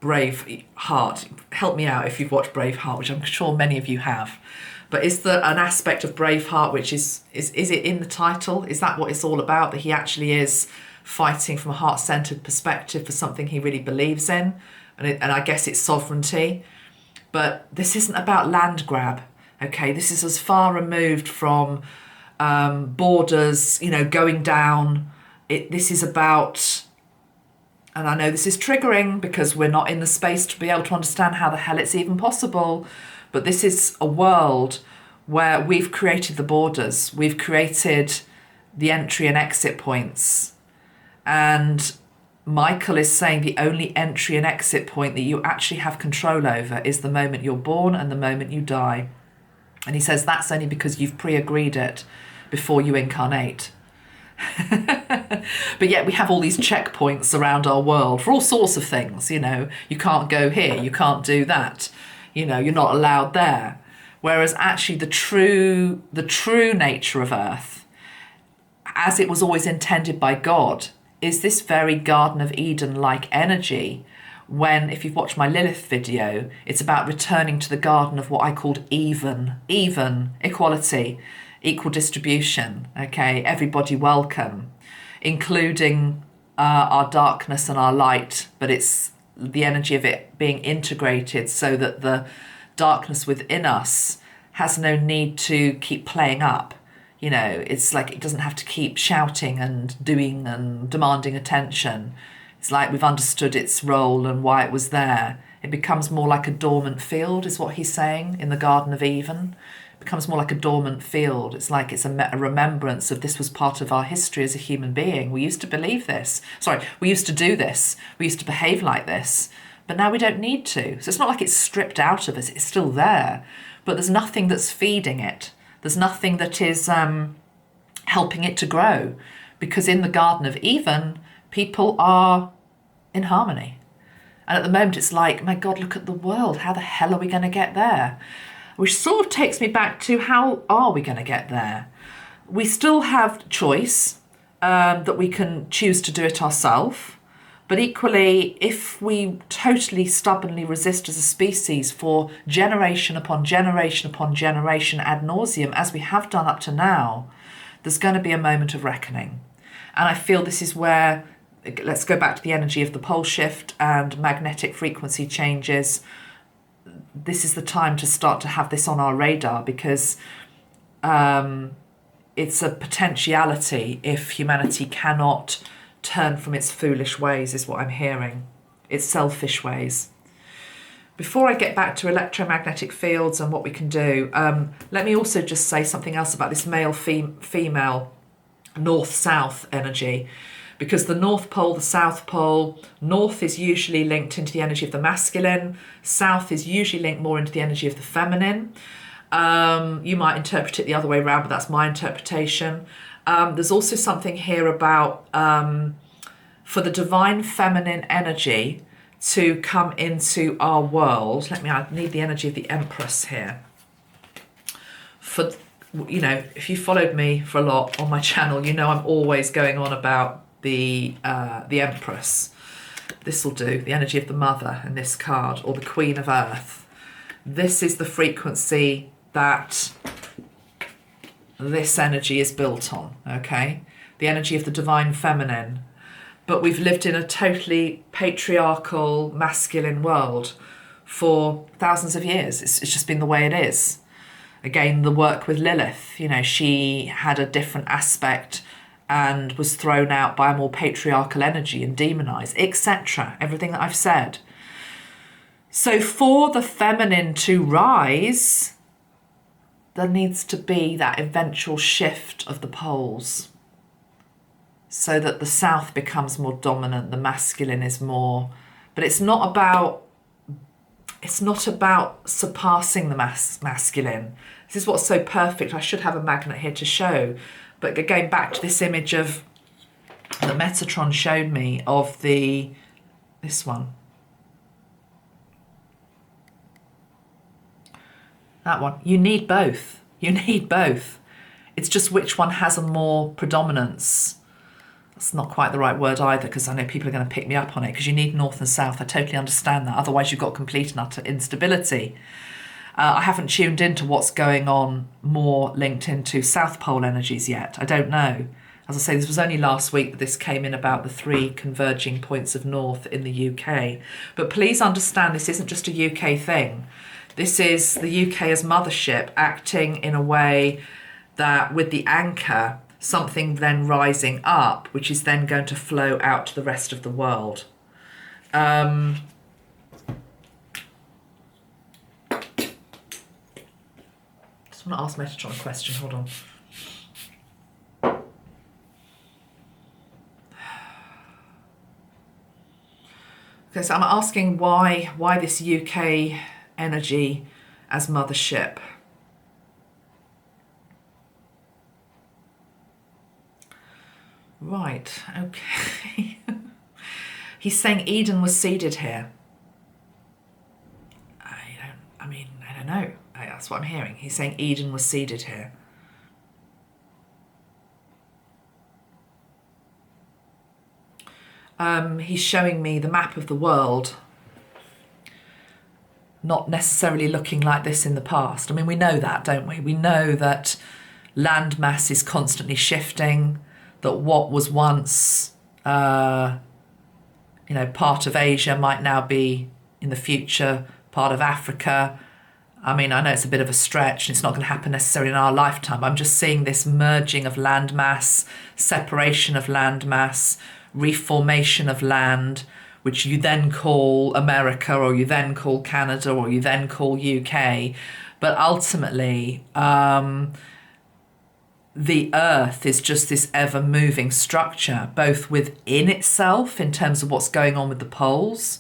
Braveheart. Help me out if you've watched Braveheart, which I'm sure many of you have. But is there an aspect of Braveheart which is it in the title? Is that what it's all about? That he actually is fighting from a heart-centered perspective for something he really believes in? And I guess it's sovereignty. But this isn't about land grab, okay? This is as far removed from borders, going down. This is about, and I know this is triggering because we're not in the space to be able to understand how the hell it's even possible, but this is a world where we've created the borders, we've created the entry and exit points, and Michael is saying the only entry and exit point that you actually have control over is the moment you're born and the moment you die. And he says that's only because you've pre-agreed it before you incarnate. But yet we have all these checkpoints around our world for all sorts of things. You know, you can't go here, you can't do that, you know, you're not allowed there. Whereas actually the true nature of Earth, as it was always intended by God, is this very Garden of Eden-like energy. When, if you've watched my Lilith video, it's about returning to the garden of what I called even, equality, equal distribution, okay, everybody welcome, including our darkness and our light, but it's the energy of it being integrated so that the darkness within us has no need to keep playing up. You know, it's like it doesn't have to keep shouting and doing and demanding attention. It's like we've understood its role and why it was there. It becomes more like a dormant field, is what he's saying in the Garden of Eden. It becomes more like a dormant field. It's like it's a remembrance of this was part of our history as a human being. We used to believe this. Sorry, we used to do this. We used to behave like this. But now we don't need to. So it's not like it's stripped out of us. It's still there. But there's nothing that's feeding it. There's nothing that is helping it to grow. Because in the Garden of Eden, people are in harmony. And at the moment it's like, my God, look at the world. How the hell are we going to get there? Which sort of takes me back to how are we going to get there? We still have choice, that we can choose to do it ourselves. But equally, if we totally stubbornly resist as a species for generation upon generation upon generation ad nauseum, as we have done up to now, there's going to be a moment of reckoning. And I feel this is where, let's go back to the energy of the pole shift and magnetic frequency changes. This is the time to start to have this on our radar, because it's a potentiality if humanity cannot turn from its foolish ways, is what I'm hearing. Its selfish ways. Before I get back to electromagnetic fields and what we can do, let me also just say something else about this male-female north-south energy. Because the North Pole, the South Pole, North is usually linked into the energy of the masculine, South is usually linked more into the energy of the feminine. You might interpret it the other way around, but that's my interpretation. There's also something here about for the divine feminine energy to come into our world. I need the energy of the Empress here. For, you know, if you followed me for a lot on my channel, you know I'm always going on about the Empress. This will do, the energy of the Mother in this card, or the Queen of Earth. This is the frequency that this energy is built on, okay? The energy of the divine feminine. But we've lived in a totally patriarchal, masculine world for thousands of years. It's just been the way it is. Again, the work with Lilith, you know, she had a different aspect and was thrown out by a more patriarchal energy and demonized, etc. Everything that I've said. So for the feminine to rise, there needs to be that eventual shift of the poles so that the south becomes more dominant, the masculine is more, but it's not about surpassing the masculine. This is what's so perfect. I should have a magnet here to show. But going back to this image of that Metatron showed me of this one. That one. You need both. You need both. It's just which one has a more predominance. That's not quite the right word either, because I know people are going to pick me up on it, because you need north and south. I totally understand that. Otherwise you've got complete and utter instability. I haven't tuned into what's going on more linked into South Pole energies yet. I don't know. As I say, this was only last week that this came in about the 3 converging points of north in the UK. But please understand, this isn't just a UK thing. This is the UK as mothership acting in a way that with the anchor, something then rising up, which is then going to flow out to the rest of the world. I want to ask Metatron a question, hold on. Okay, so I'm asking why this UK energy as mothership. Right, okay. He's saying Eden was seeded here. I don't know. That's what I'm hearing. He's saying Eden was seeded here. He's showing me the map of the world, not necessarily looking like this in the past. I mean, we know that, don't we? We know that land mass is constantly shifting, that what was once, part of Asia might now be, in the future, part of Africa. I mean, I know it's a bit of a stretch and it's not going to happen necessarily in our lifetime. I'm just seeing this merging of land mass, separation of land mass, reformation of land, which you then call America, or you then call Canada, or you then call UK. But ultimately, the earth is just this ever moving structure, both within itself in terms of what's going on with the poles,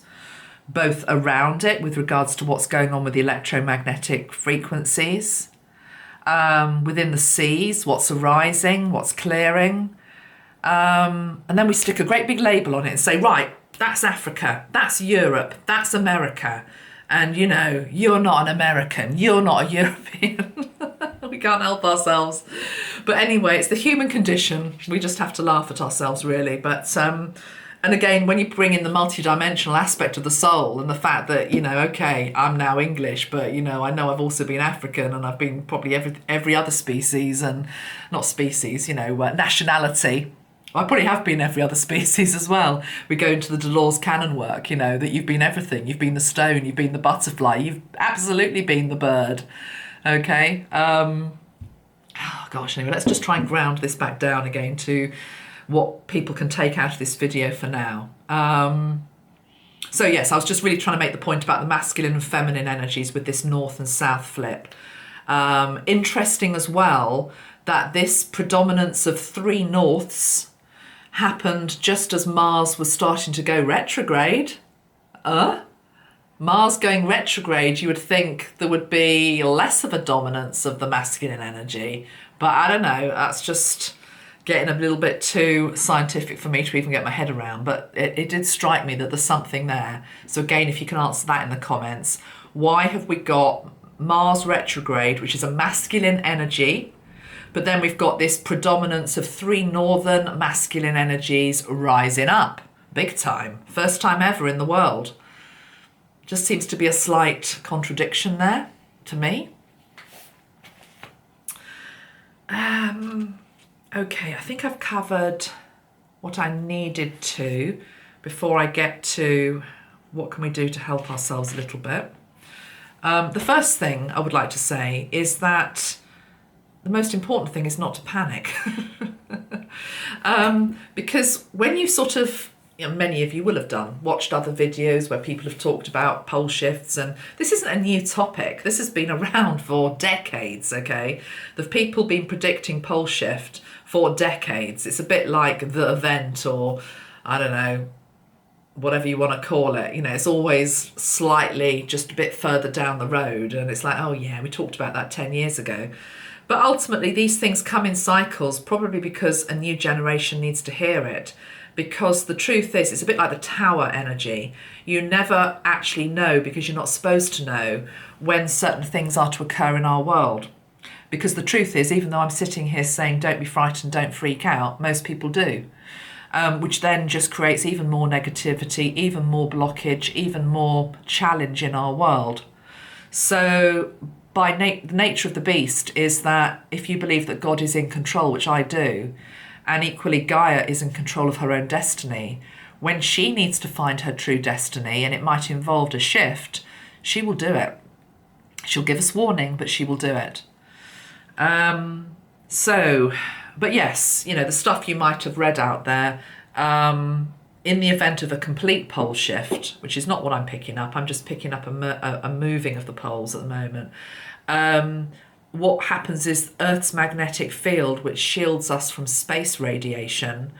both around it with regards to what's going on with the electromagnetic frequencies, within the seas, what's arising, what's clearing. And then we stick a great big label on it and say, right, that's Africa, that's Europe, that's America. And, you're not an American, you're not a European. We can't help ourselves. But anyway, it's the human condition. We just have to laugh at ourselves, really. But, and again, when you bring in the multidimensional aspect of the soul and the fact that, okay, I'm now English, but, I know I've also been African and I've been probably every other species and not species, nationality. I probably have been every other species as well. We go into the Delors canon work, that you've been everything. You've been the stone, you've been the butterfly, you've absolutely been the bird. Okay. Anyway, let's just try and ground this back down again to what people can take out of this video for now. So yes, I was just really trying to make the point about the masculine and feminine energies with this north and south flip. Interesting as well that this predominance of three norths happened just as Mars was starting to go retrograde. Mars going retrograde, you would think there would be less of a dominance of the masculine energy. But I don't know, that's just getting a little bit too scientific for me to even get my head around. But it did strike me that there's something there. So again, if you can answer that in the comments, why have we got Mars retrograde, which is a masculine energy, but then we've got this predominance of three northern masculine energies rising up, big time, first time ever in the world. Just seems to be a slight contradiction there to me. Okay, I think I've covered what I needed to before I get to what can we do to help ourselves a little bit. The first thing I would like to say is that the most important thing is not to panic. Because when you sort of, many of you will have watched other videos where people have talked about pole shifts, and this isn't a new topic. This has been around for decades, okay? The people been predicting pole shift for decades. It's a bit like the event, or I don't know, whatever you want to call it. It's always slightly just a bit further down the road, and it's like, oh yeah, we talked about that 10 years ago. But ultimately, these things come in cycles, probably because a new generation needs to hear it. Because the truth is, it's a bit like the tower energy. You never actually know, because you're not supposed to know, when certain things are to occur in our world. Because the truth is, even though I'm sitting here saying don't be frightened, don't freak out, most people do. Which then just creates even more negativity, even more blockage, even more challenge in our world. So by the nature of the beast is that if you believe that God is in control, which I do, and equally Gaia is in control of her own destiny, when she needs to find her true destiny, and it might involve a shift, she will do it. She'll give us warning, but she will do it. But yes, the stuff you might have read out there, in the event of a complete pole shift, which is not what I'm picking up, I'm just picking up a moving of the poles at the moment. What happens is Earth's magnetic field, which shields us from space radiation,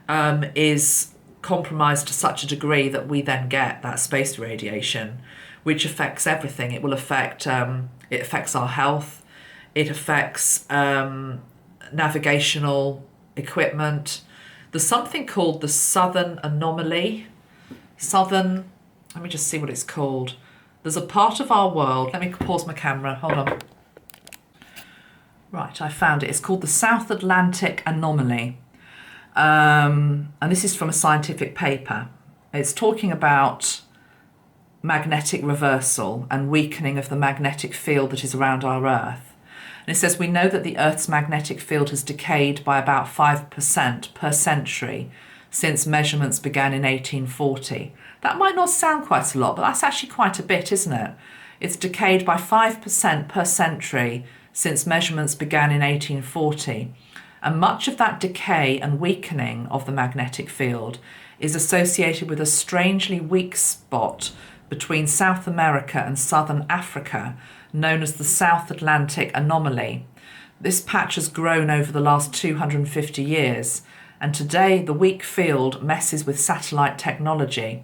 is compromised to such a degree that we then get that space radiation, which affects everything. It will affect, it affects our health, it affects navigational equipment. There's something called the Southern Anomaly. Let me just see what it's called. There's a part of our world, let me pause my camera, hold on. Right, I found it. It's called the South Atlantic Anomaly. And this is from a scientific paper. It's talking about magnetic reversal and weakening of the magnetic field that is around our Earth. And it says, we know that the Earth's magnetic field has decayed by about 5% per century since measurements began in 1840. That might not sound quite a lot, but that's actually quite a bit, isn't it? It's decayed by 5% per century since measurements began in 1840. And much of that decay and weakening of the magnetic field is associated with a strangely weak spot between South America and Southern Africa, known as the South Atlantic Anomaly. This patch has grown over the last 250 years, and today the weak field messes with satellite technology.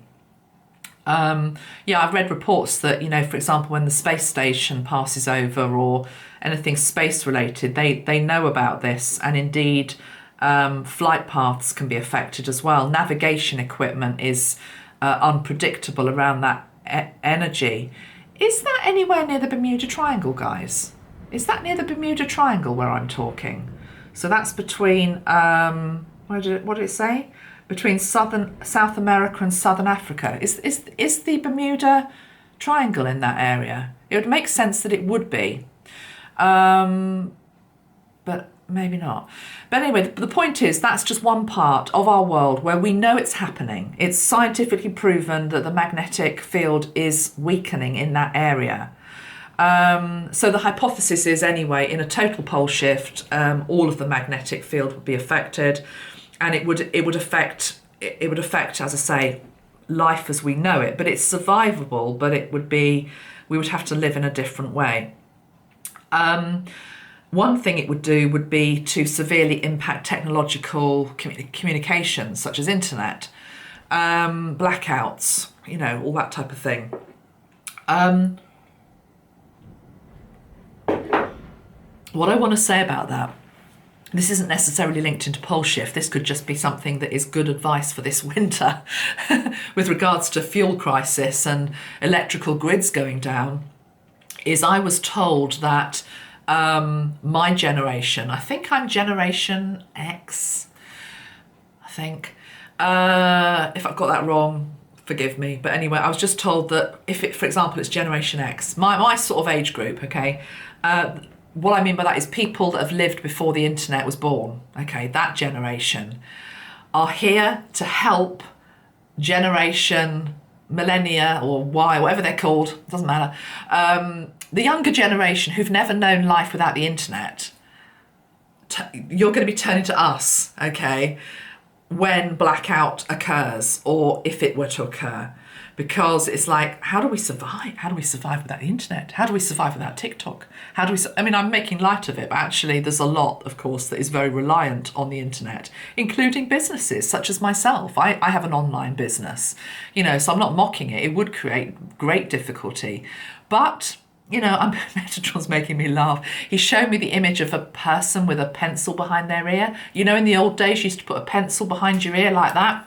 I've read reports that, for example, when the space station passes over or anything space related, they know about this, and indeed flight paths can be affected as well. Navigation equipment is unpredictable around that energy. Is that anywhere near the Bermuda Triangle, guys? Is that near the Bermuda Triangle where I'm talking? So that's between, what did it say? Between South America and Southern Africa. Is the Bermuda Triangle in that area? It would make sense that it would be. But maybe not. But anyway, the point is that's just one part of our world where we know it's happening. It's scientifically proven that the magnetic field is weakening in that area. So the hypothesis is, anyway, in a total pole shift, all of the magnetic field would be affected, and it would affect, as I say, life as we know it. But it's survivable, but we would have to live in a different way. One thing it would do would be to severely impact technological communications, such as internet, blackouts, all that type of thing. What I want to say about that, this isn't necessarily linked into pole shift. This could just be something that is good advice for this winter with regards to fuel crisis and electrical grids going down, is I was told that my generation, I think I'm Generation X, if I've got that wrong, forgive me. But anyway, I was just told that for example, it's Generation X, my sort of age group, okay? What I mean by that is people that have lived before the internet was born, okay? That generation are here to help generation millennia or Y, whatever they're called, doesn't matter. The younger generation who've never known life without the internet, you're going to be turning to us, okay, when blackout occurs, or if it were to occur. Because it's like, how do we survive? How do we survive without the internet? How do we survive without TikTok? I'm making light of it, but actually there's a lot, of course, that is very reliant on the internet, including businesses such as myself. I have an online business, so I'm not mocking it. It would create great difficulty. But, Metatron's making me laugh. He showed me the image of a person with a pencil behind their ear. In the old days, you used to put a pencil behind your ear like that.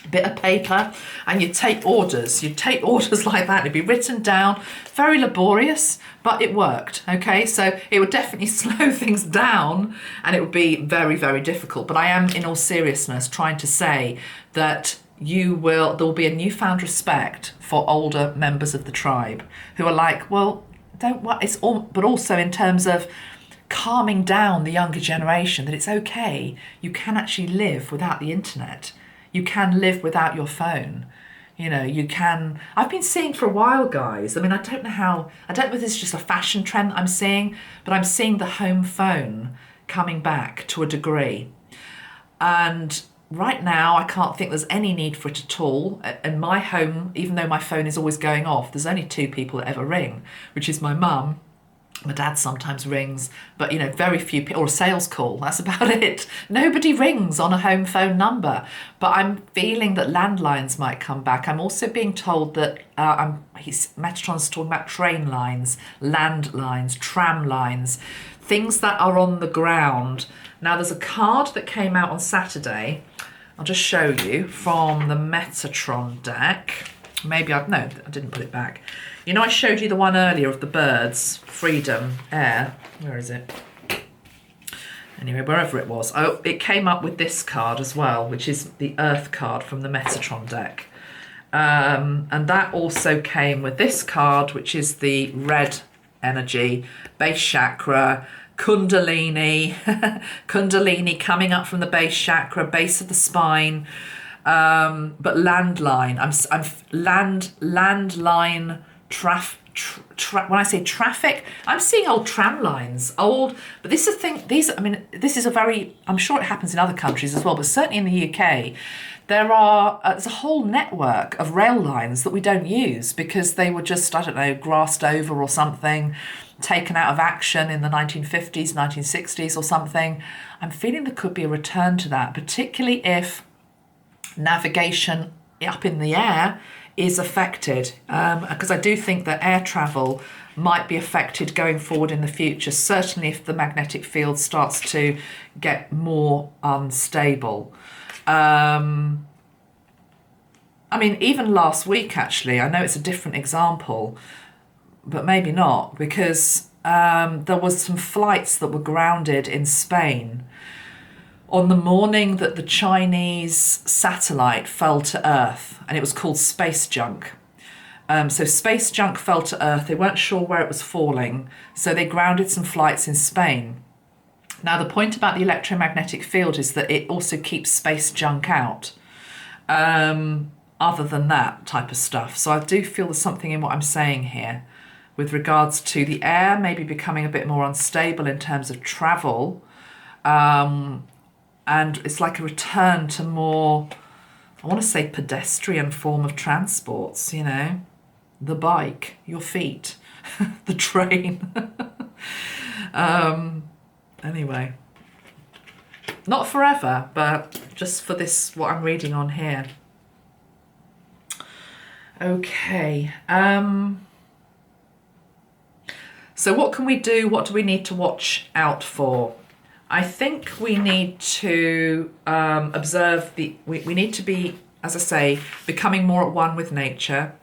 Bit of paper, and you'd take orders like that. It'd be written down, very laborious, but it worked, okay? So it would definitely slow things down, and it would be very, very difficult. But I am, in all seriousness, trying to say that there will be a newfound respect for older members of the tribe who are like, well, don't what it's all, but also in terms of calming down the younger generation, that it's okay, you can actually live without the internet. You can live without your phone. You can. I've been seeing for a while, guys. I don't know if this is just a fashion trend I'm seeing, but I'm seeing the home phone coming back to a degree. And right now, I can't think there's any need for it at all. In my home, even though my phone is always going off, there's only 2 people that ever ring, which is my mum. My dad sometimes rings, but very few people, or a sales call, that's about it. Nobody rings on a home phone number. But I'm feeling that landlines might come back. I'm also being told that Metatron's talking about train lines, landlines, tram lines, things that are on the ground. Now, there's a card that came out on Saturday I'll just show you from the Metatron deck. Maybe no, I didn't put it back. You know, I showed you the one earlier of the birds, freedom, air. Where is it? Anyway, wherever it was. Oh, it came up with this card as well, which is the Earth card from the Metatron deck. And that also came with this card, which is the red energy, base chakra, Kundalini, Kundalini coming up from the base chakra, base of the spine, but landline. I'm landline when I say traffic, I'm seeing old tram lines, but this is a thing. This is a very. I'm sure it happens in other countries as well, but certainly in the UK, there's a whole network of rail lines that we don't use because they were just, I don't know, grassed over or something, taken out of action in the 1950s, 1960s or something. I'm feeling there could be a return to that, particularly if navigation up in the air is affected, because I do think that air travel might be affected going forward in the future, certainly if the magnetic field starts to get more unstable. Even last week, actually, I know it's a different example, but maybe not, because there was some flights that were grounded in Spain on the morning that the Chinese satellite fell to Earth, and it was called space junk. So space junk fell to Earth. They weren't sure where it was falling, so they grounded some flights in Spain. Now, the point about the electromagnetic field is that it also keeps space junk out, other than that type of stuff. So I do feel there's something in what I'm saying here with regards to the air maybe becoming a bit more unstable in terms of travel. And it's like a return to more, I want to say, pedestrian form of transports, you know, the bike, your feet, the train. Anyway, not forever, but just for this, what I'm reading on here. Okay. So what can we do? What do we need to watch out for? I think we need to observe we need to be, as I say, becoming more at one with nature.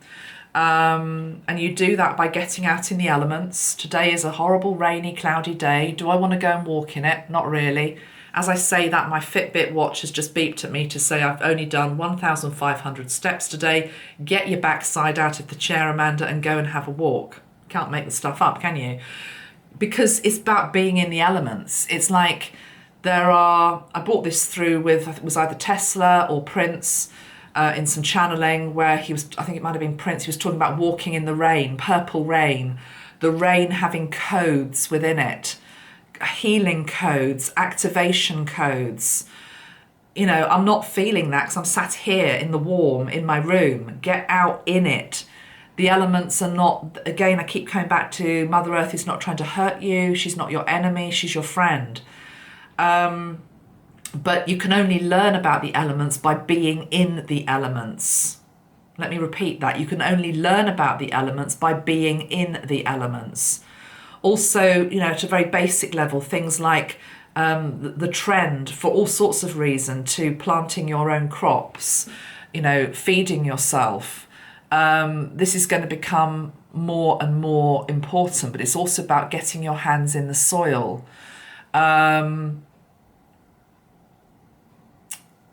And you do that by getting out in the elements. Today is a horrible, rainy, cloudy day. Do I want to go and walk in it? Not really. As I say that, my Fitbit watch has just beeped at me to say I've only done 1,500 steps today. Get your backside out of the chair, Amanda, and go and have a walk. Can't make the stuff up, can you? Because it's about being in the elements. It's like I brought this through with, it was either Tesla or Prince in some channeling where I think it might have been Prince, he was talking about walking in the rain, purple rain, the rain having codes within it, healing codes, activation codes. You know, I'm not feeling that because I'm sat here in the warm in my room. Get out in it. The elements are not, again, I keep coming back to Mother Earth is not trying to hurt you. She's not your enemy. She's your friend. But you can only learn about the elements by being in the elements. Let me repeat that. You can only learn about the elements by being in the elements. Also, you know, at a very basic level, things like the trend for all sorts of reasons to planting your own crops, you know, feeding yourself. This is going to become more and more important, but it's also about getting your hands in the soil.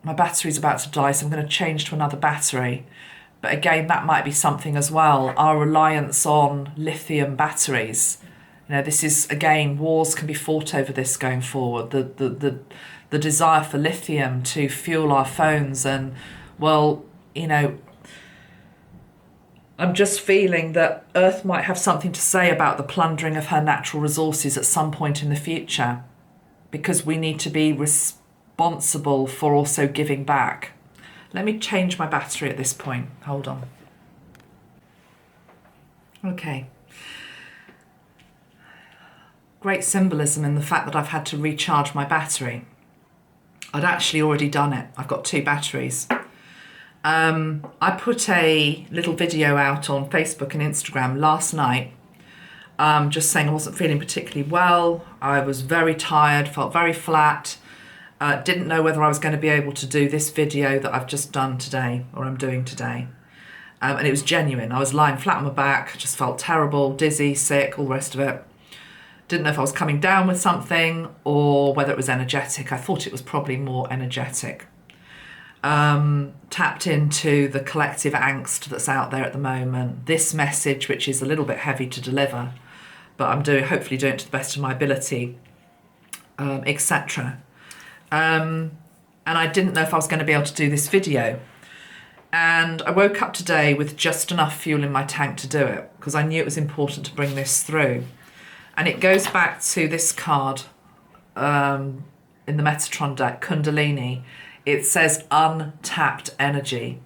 My battery's about to die, so I'm going to change to another battery. But again, that might be something as well. Our reliance on lithium batteries. You know, this is, again, wars can be fought over this going forward. The desire for lithium to fuel our phones and, well, you know, I'm just feeling that Earth might have something to say about the plundering of her natural resources at some point in the future, because we need to be responsible for also giving back. Let me change my battery at this point. Hold on. Okay. Great symbolism in the fact that I've had to recharge my battery. I'd actually already done it. I've got 2 batteries. I put a little video out on Facebook and Instagram last night, just saying I wasn't feeling particularly well. I was very tired, felt very flat. Didn't know whether I was going to be able to do this video that I've just done today, or I'm doing today. And it was genuine. I was lying flat on my back, just felt terrible, dizzy, sick, all the rest of it. Didn't know if I was coming down with something or whether it was energetic. I thought it was probably more energetic. Tapped into the collective angst that's out there at the moment. This message, which is a little bit heavy to deliver, but I'm hopefully doing it to the best of my ability, etc. And I didn't know if I was going to be able to do this video. And I woke up today with just enough fuel in my tank to do it, because I knew it was important to bring this through. And it goes back to this card in the Metatron deck, Kundalini. It says untapped energy.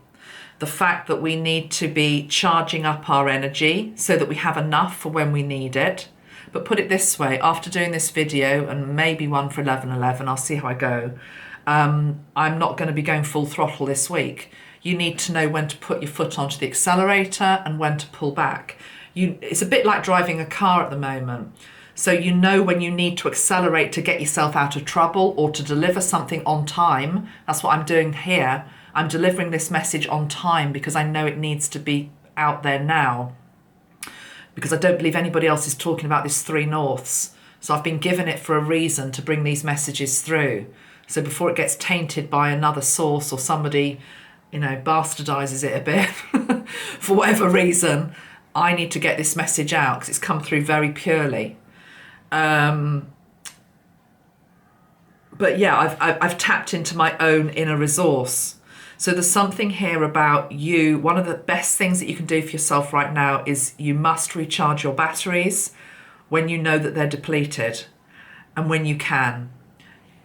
The fact that we need to be charging up our energy so that we have enough for when we need it. But put it this way, after doing this video, and maybe one for 11/11, I'll see how I go, I'm not going to be going full throttle this week. You need to know when to put your foot onto the accelerator and when to pull back. It's a bit like driving a car at the moment. So you know when you need to accelerate to get yourself out of trouble or to deliver something on time. That's what I'm doing here. I'm delivering this message on time because I know it needs to be out there now. Because I don't believe anybody else is talking about this 3 norths. So I've been given it for a reason to bring these messages through. So before it gets tainted by another source or somebody, bastardizes it a bit for whatever reason, I need to get this message out because it's come through very purely. But yeah, I've tapped into my own inner resource. So there's something here about you. One of the best things that you can do for yourself right now is you must recharge your batteries when you know that they're depleted and when you can.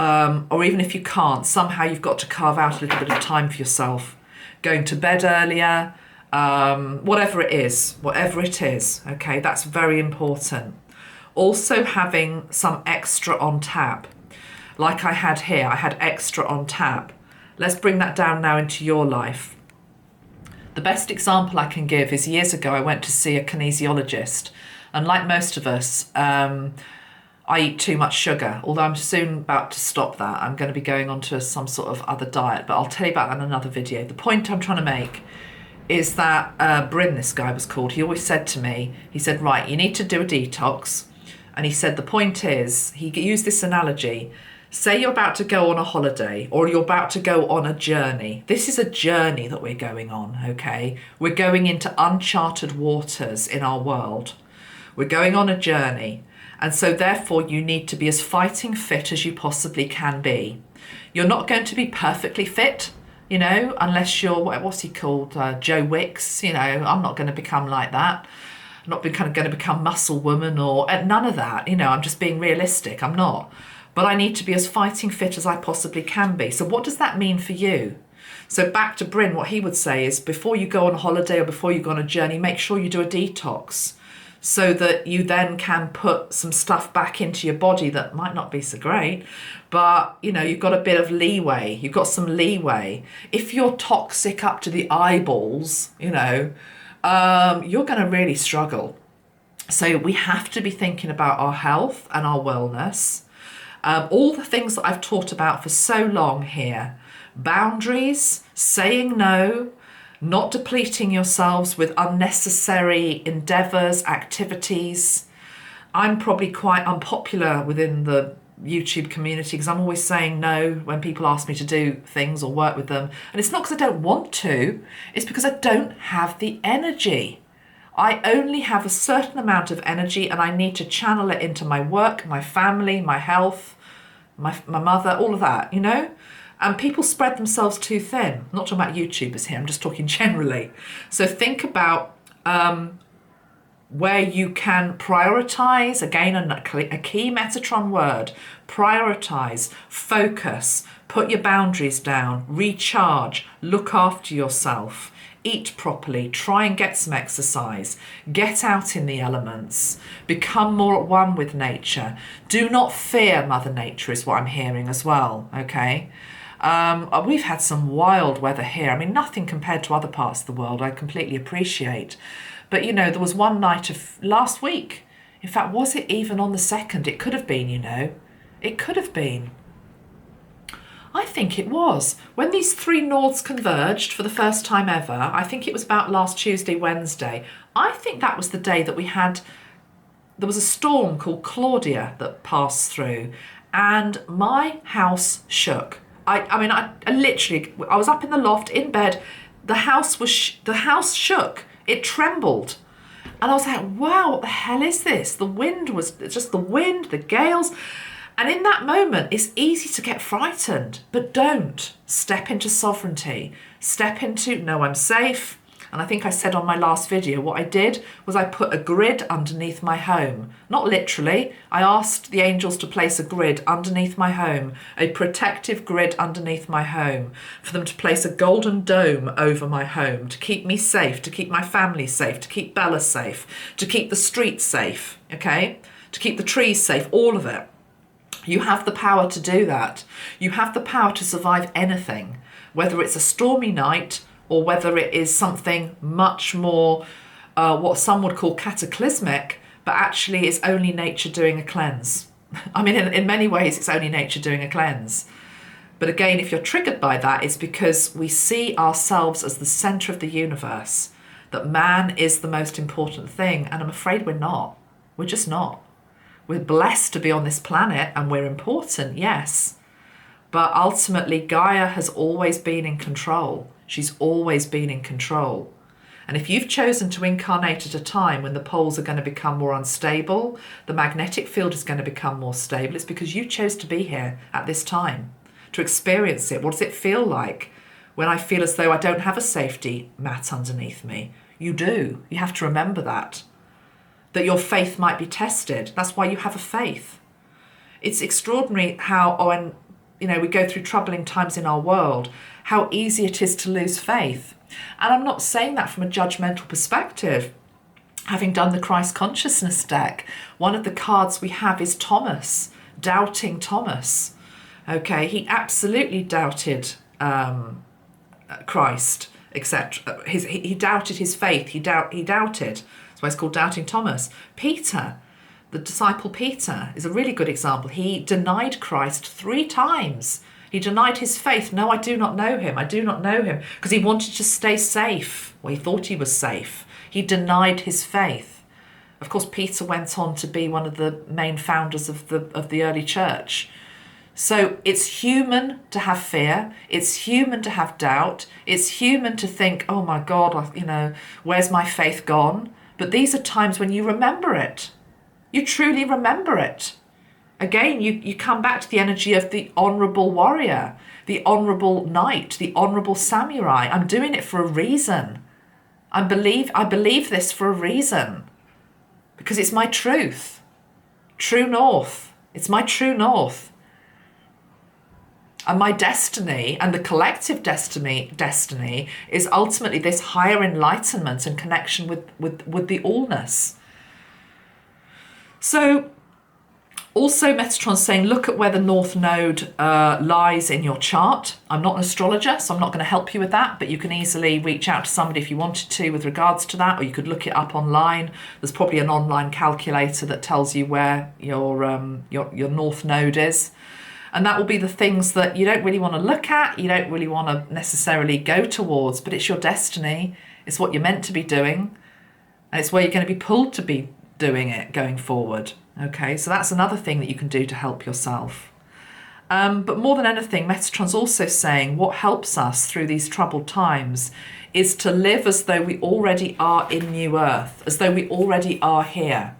Or even if you can't, somehow you've got to carve out a little bit of time for yourself. Going to bed earlier, whatever it is, okay, that's very important. Also having some extra on tap, like I had here, I had extra on tap. Let's bring that down now into your life. The best example I can give is years ago I went to see a kinesiologist, and like most of us, I eat too much sugar, although I'm soon about to stop that. I'm going to be going on to some sort of other diet, but I'll tell you about that in another video. The point I'm trying to make is that Bryn, this guy was called, he always said to me, he said, right, you need to do a detox. And he said, the point is, he used this analogy, say you're about to go on a holiday or you're about to go on a journey. This is a journey that we're going on, okay? We're going into uncharted waters in our world. We're going on a journey. And so therefore you need to be as fighting fit as you possibly can be. You're not going to be perfectly fit, unless you're, what's he called, Joe Wicks, I'm not going to become like that. I'm not going to become muscle woman or none of that, I'm just being realistic, I'm not. But I need to be as fighting fit as I possibly can be. So what does that mean for you? So back to Bryn, what he would say is before you go on holiday or before you go on a journey, make sure you do a detox, so that you then can put some stuff back into your body that might not be so great, but you've got a bit of leeway. You've got some leeway. If you're toxic up to the eyeballs, you're going to really struggle. So we have to be thinking about our health and our wellness. All the things that I've talked about for so long here, boundaries, saying no, not depleting yourselves with unnecessary endeavours, activities. I'm probably quite unpopular within the YouTube community because I'm always saying no when people ask me to do things or work with them. And it's not because I don't want to, it's because I don't have the energy. I only have a certain amount of energy and I need to channel it into my work, my family, my health, my mother, all of that, And people spread themselves too thin. I'm not talking about YouTubers here, I'm just talking generally. So think about where you can prioritise, again, a key Metatron word, prioritise, focus, put your boundaries down, recharge, look after yourself, eat properly, try and get some exercise, get out in the elements, become more at one with nature. Do not fear Mother Nature is what I'm hearing as well, okay? We've had some wild weather here. I mean, nothing compared to other parts of the world. I completely appreciate. But, there was one night of last week. In fact, was it even on the 2nd? It could have been, It could have been. I think it was. When these three norths converged for the first time ever, I think it was about last Tuesday, Wednesday, I think that was the day that there was a storm called Claudia that passed through, and my house shook. I literally, I was up in the loft in bed, the house shook, it trembled. And I was like, wow, what the hell is this? The wind was just the wind, the gales. And in that moment, it's easy to get frightened, but don't. Step into sovereignty. Step into, no, I'm safe. And I think I said on my last video, what I did was I put a grid underneath my home. Not literally. I asked the angels to place a grid underneath my home, a protective grid underneath my home, for them to place a golden dome over my home, to keep me safe, to keep my family safe, to keep Bella safe, to keep the streets safe, okay? To keep the trees safe, all of it. You have the power to do that. You have the power to survive anything, whether it's a stormy night or whether it is something much more, what some would call cataclysmic, but actually it's only nature doing a cleanse. I mean, in many ways, it's only nature doing a cleanse. But again, if you're triggered by that, it's because we see ourselves as the center of the universe, that man is the most important thing. And I'm afraid we're not. We're just not. We're blessed to be on this planet and we're important, yes. But ultimately, Gaia has always been in control. She's always been in control. And if you've chosen to incarnate at a time when the poles are going to become more unstable, the magnetic field is going to become more stable, it's because you chose to be here at this time, to experience it. What does it feel like when I feel as though I don't have a safety mat underneath me? You do. You have to remember that your faith might be tested. That's why you have a faith. It's extraordinary how, when we go through troubling times in our world, how easy it is to lose faith. And I'm not saying that from a judgmental perspective. Having done the Christ consciousness deck, one of the cards we have is Thomas, doubting Thomas. Okay, he absolutely doubted Christ, etc. He doubted his faith. He doubted. That's why it's called doubting Thomas. Peter, the disciple Peter, is a really good example. He denied Christ 3 times. He denied his faith. No, I do not know him. I do not know him. Because he wanted to stay safe. Well, he thought he was safe. He denied his faith. Of course, Peter went on to be one of the main founders of the early church. So it's human to have fear. It's human to have doubt. It's human to think, oh my God, where's my faith gone? But these are times when you remember it. You truly remember it. Again, you come back to the energy of the honourable warrior, the honourable knight, the honourable samurai. I'm doing it for a reason. I believe this for a reason. Because it's my truth. True north. It's my true north. And my destiny, and the collective destiny is ultimately this higher enlightenment and connection with the allness. So, also Metatron's saying, look at where the North Node lies in your chart. I'm not an astrologer, so I'm not going to help you with that, but you can easily reach out to somebody if you wanted to with regards to that, or you could look it up online. There's probably an online calculator that tells you where your North Node is. And that will be the things that you don't really want to look at, you don't really want to necessarily go towards, but it's your destiny. It's what you're meant to be doing. And it's where you're going to be pulled to be doing it going forward. Okay, so that's another thing that you can do to help yourself. But more than anything, Metatron's also saying what helps us through these troubled times is to live as though we already are in New Earth, as though we already are here.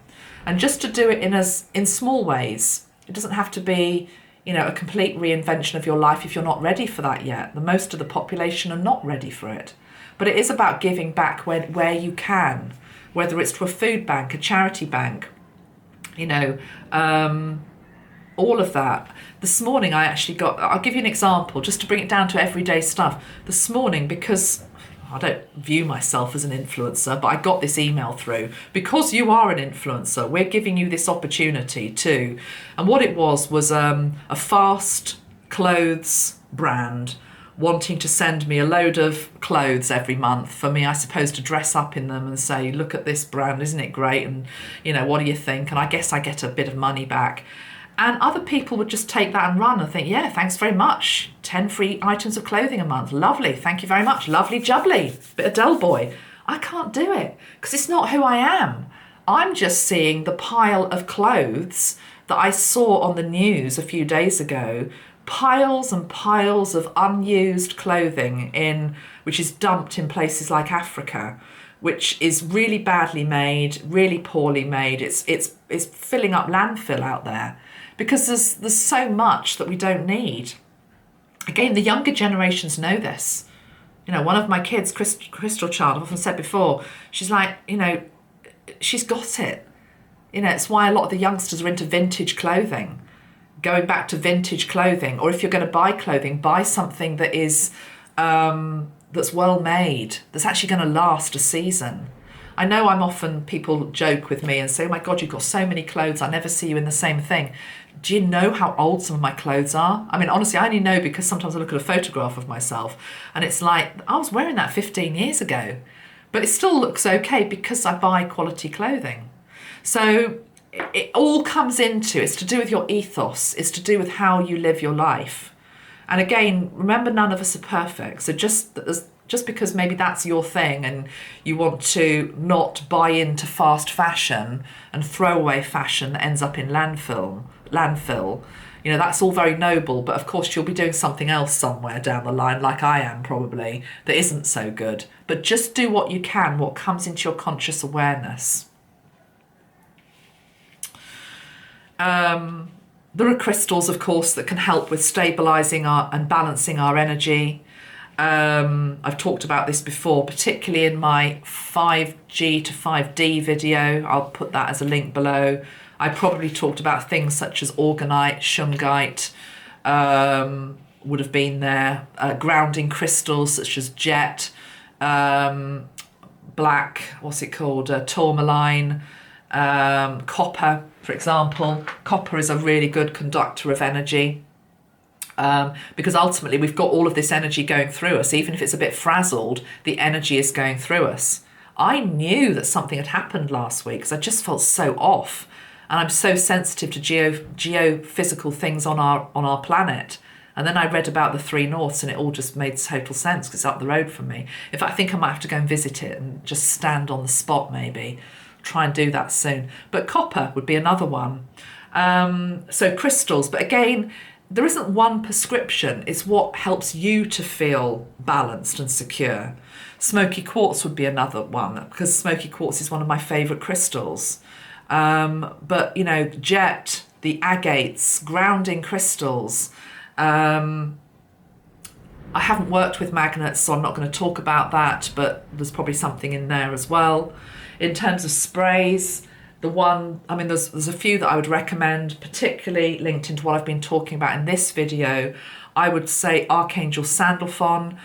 And just to do it in small ways. It doesn't have to be, a complete reinvention of your life if you're not ready for that yet. The most of the population are not ready for it. But it is about giving back where you can, whether it's to a food bank, a charity bank, all of that. This morning I'll give you an example, just to bring it down to everyday stuff. This morning, because I don't view myself as an influencer, but I got this email through. Because you are an influencer, we're giving you this opportunity too. And what it was a fast clothes brand wanting to send me a load of clothes every month for me, I suppose, to dress up in them and say, look at this brand, isn't it great? And, what do you think? And I guess I get a bit of money back. And other people would just take that and run and think, yeah, thanks very much. 10 free items of clothing a month. Lovely, thank you very much. Lovely jubbly, bit of dull boy. I can't do it because it's not who I am. I'm just seeing the pile of clothes that I saw on the news a few days ago, piles and piles of unused clothing which is dumped in places like Africa, which is really badly made, really poorly made. It's filling up landfill out there because there's so much that we don't need. Again, the younger generations know this. You know, one of my kids, Crystal Child, I've often said before, she's like, you know, she's got it. You know, it's why a lot of the youngsters are into vintage clothing, going back to vintage clothing. Or if you're going to buy clothing, buy something that is that's well made, that's actually going to last a season. I know people joke with me and say, oh my God, you've got so many clothes, I never see you in the same thing. Do you know how old some of my clothes are? I mean, honestly, I only know because sometimes I look at a photograph of myself and it's like, I was wearing that 15 years ago, but it still looks okay because I buy quality clothing. So it all comes into, it's to do with your ethos, it's to do with how you live your life. And again, remember, none of us are perfect. So just because maybe that's your thing and you want to not buy into fast fashion and throwaway fashion that ends up in landfill, you know, that's all very noble, but of course you'll be doing something else somewhere down the line, like I am probably, that isn't so good. But just do what you can, what comes into your conscious awareness. There are crystals, of course, that can help with stabilizing and balancing our energy. I've talked about this before, particularly in my 5G to 5D video. I'll put that as a link below. I probably talked about things such as orgonite, shungite, would have been there, grounding crystals such as jet, black, tourmaline, copper, for example. Copper is a really good conductor of energy. Because ultimately we've got all of this energy going through us. Even if it's a bit frazzled, the energy is going through us. I knew that something had happened last week because I just felt so off, and I'm so sensitive to geophysical things on our planet. And then I read about the three norths and it all just made total sense because it's up the road from me. In fact, I think I might have to go and visit it and just stand on the spot, maybe try and do that soon. But copper would be another one. So crystals, but again, there isn't one prescription. It's what helps you to feel balanced and secure. Smoky quartz would be another one because smoky quartz is one of my favourite crystals. But, you know, jet, the agates, grounding crystals. I haven't worked with magnets, so I'm not going to talk about that, but there's probably something in there as well. In terms of sprays, there's a few that I would recommend, particularly linked into what I've been talking about in this video. I would say Archangel Sandalphon,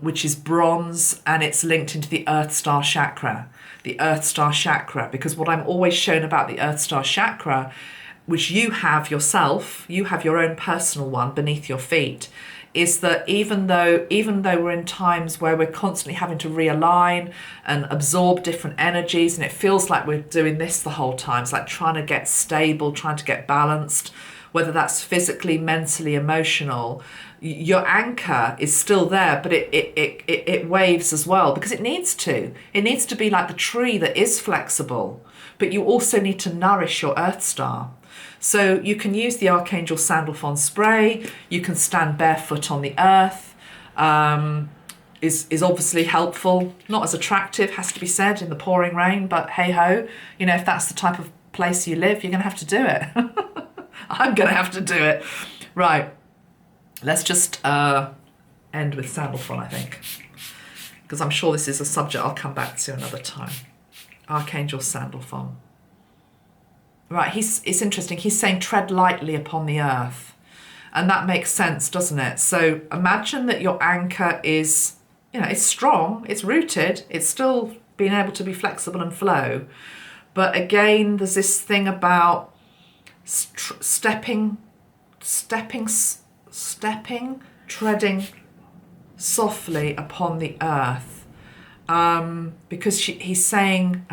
which is bronze, and it's linked into the Earth Star Chakra. The Earth Star Chakra, because what I'm always shown about the Earth Star Chakra, which you have yourself, you have your own personal one beneath your feet, is that even though we're in times where we're constantly having to realign and absorb different energies, and it feels like we're doing this the whole time, it's like trying to get stable, trying to get balanced, whether that's physically, mentally, emotional, your anchor is still there, but it waves as well because it needs to. It needs to be like the tree that is flexible, but you also need to nourish your Earth Star. So you can use the Archangel Sandalphon spray, you can stand barefoot on the earth, is obviously helpful, not as attractive, has to be said, in the pouring rain, but hey ho, you know, if that's the type of place you live, you're going to have to do it. I'm going to have to do it. Right, let's just end with Sandalphon, I think, because I'm sure this is a subject I'll come back to another time. Archangel Sandalphon. Right, it's interesting. He's saying tread lightly upon the earth. And that makes sense, doesn't it? So imagine that your anchor is, you know, it's strong, it's rooted, it's still being able to be flexible and flow. But again, there's this thing about stepping, treading softly upon the earth. Because he's saying,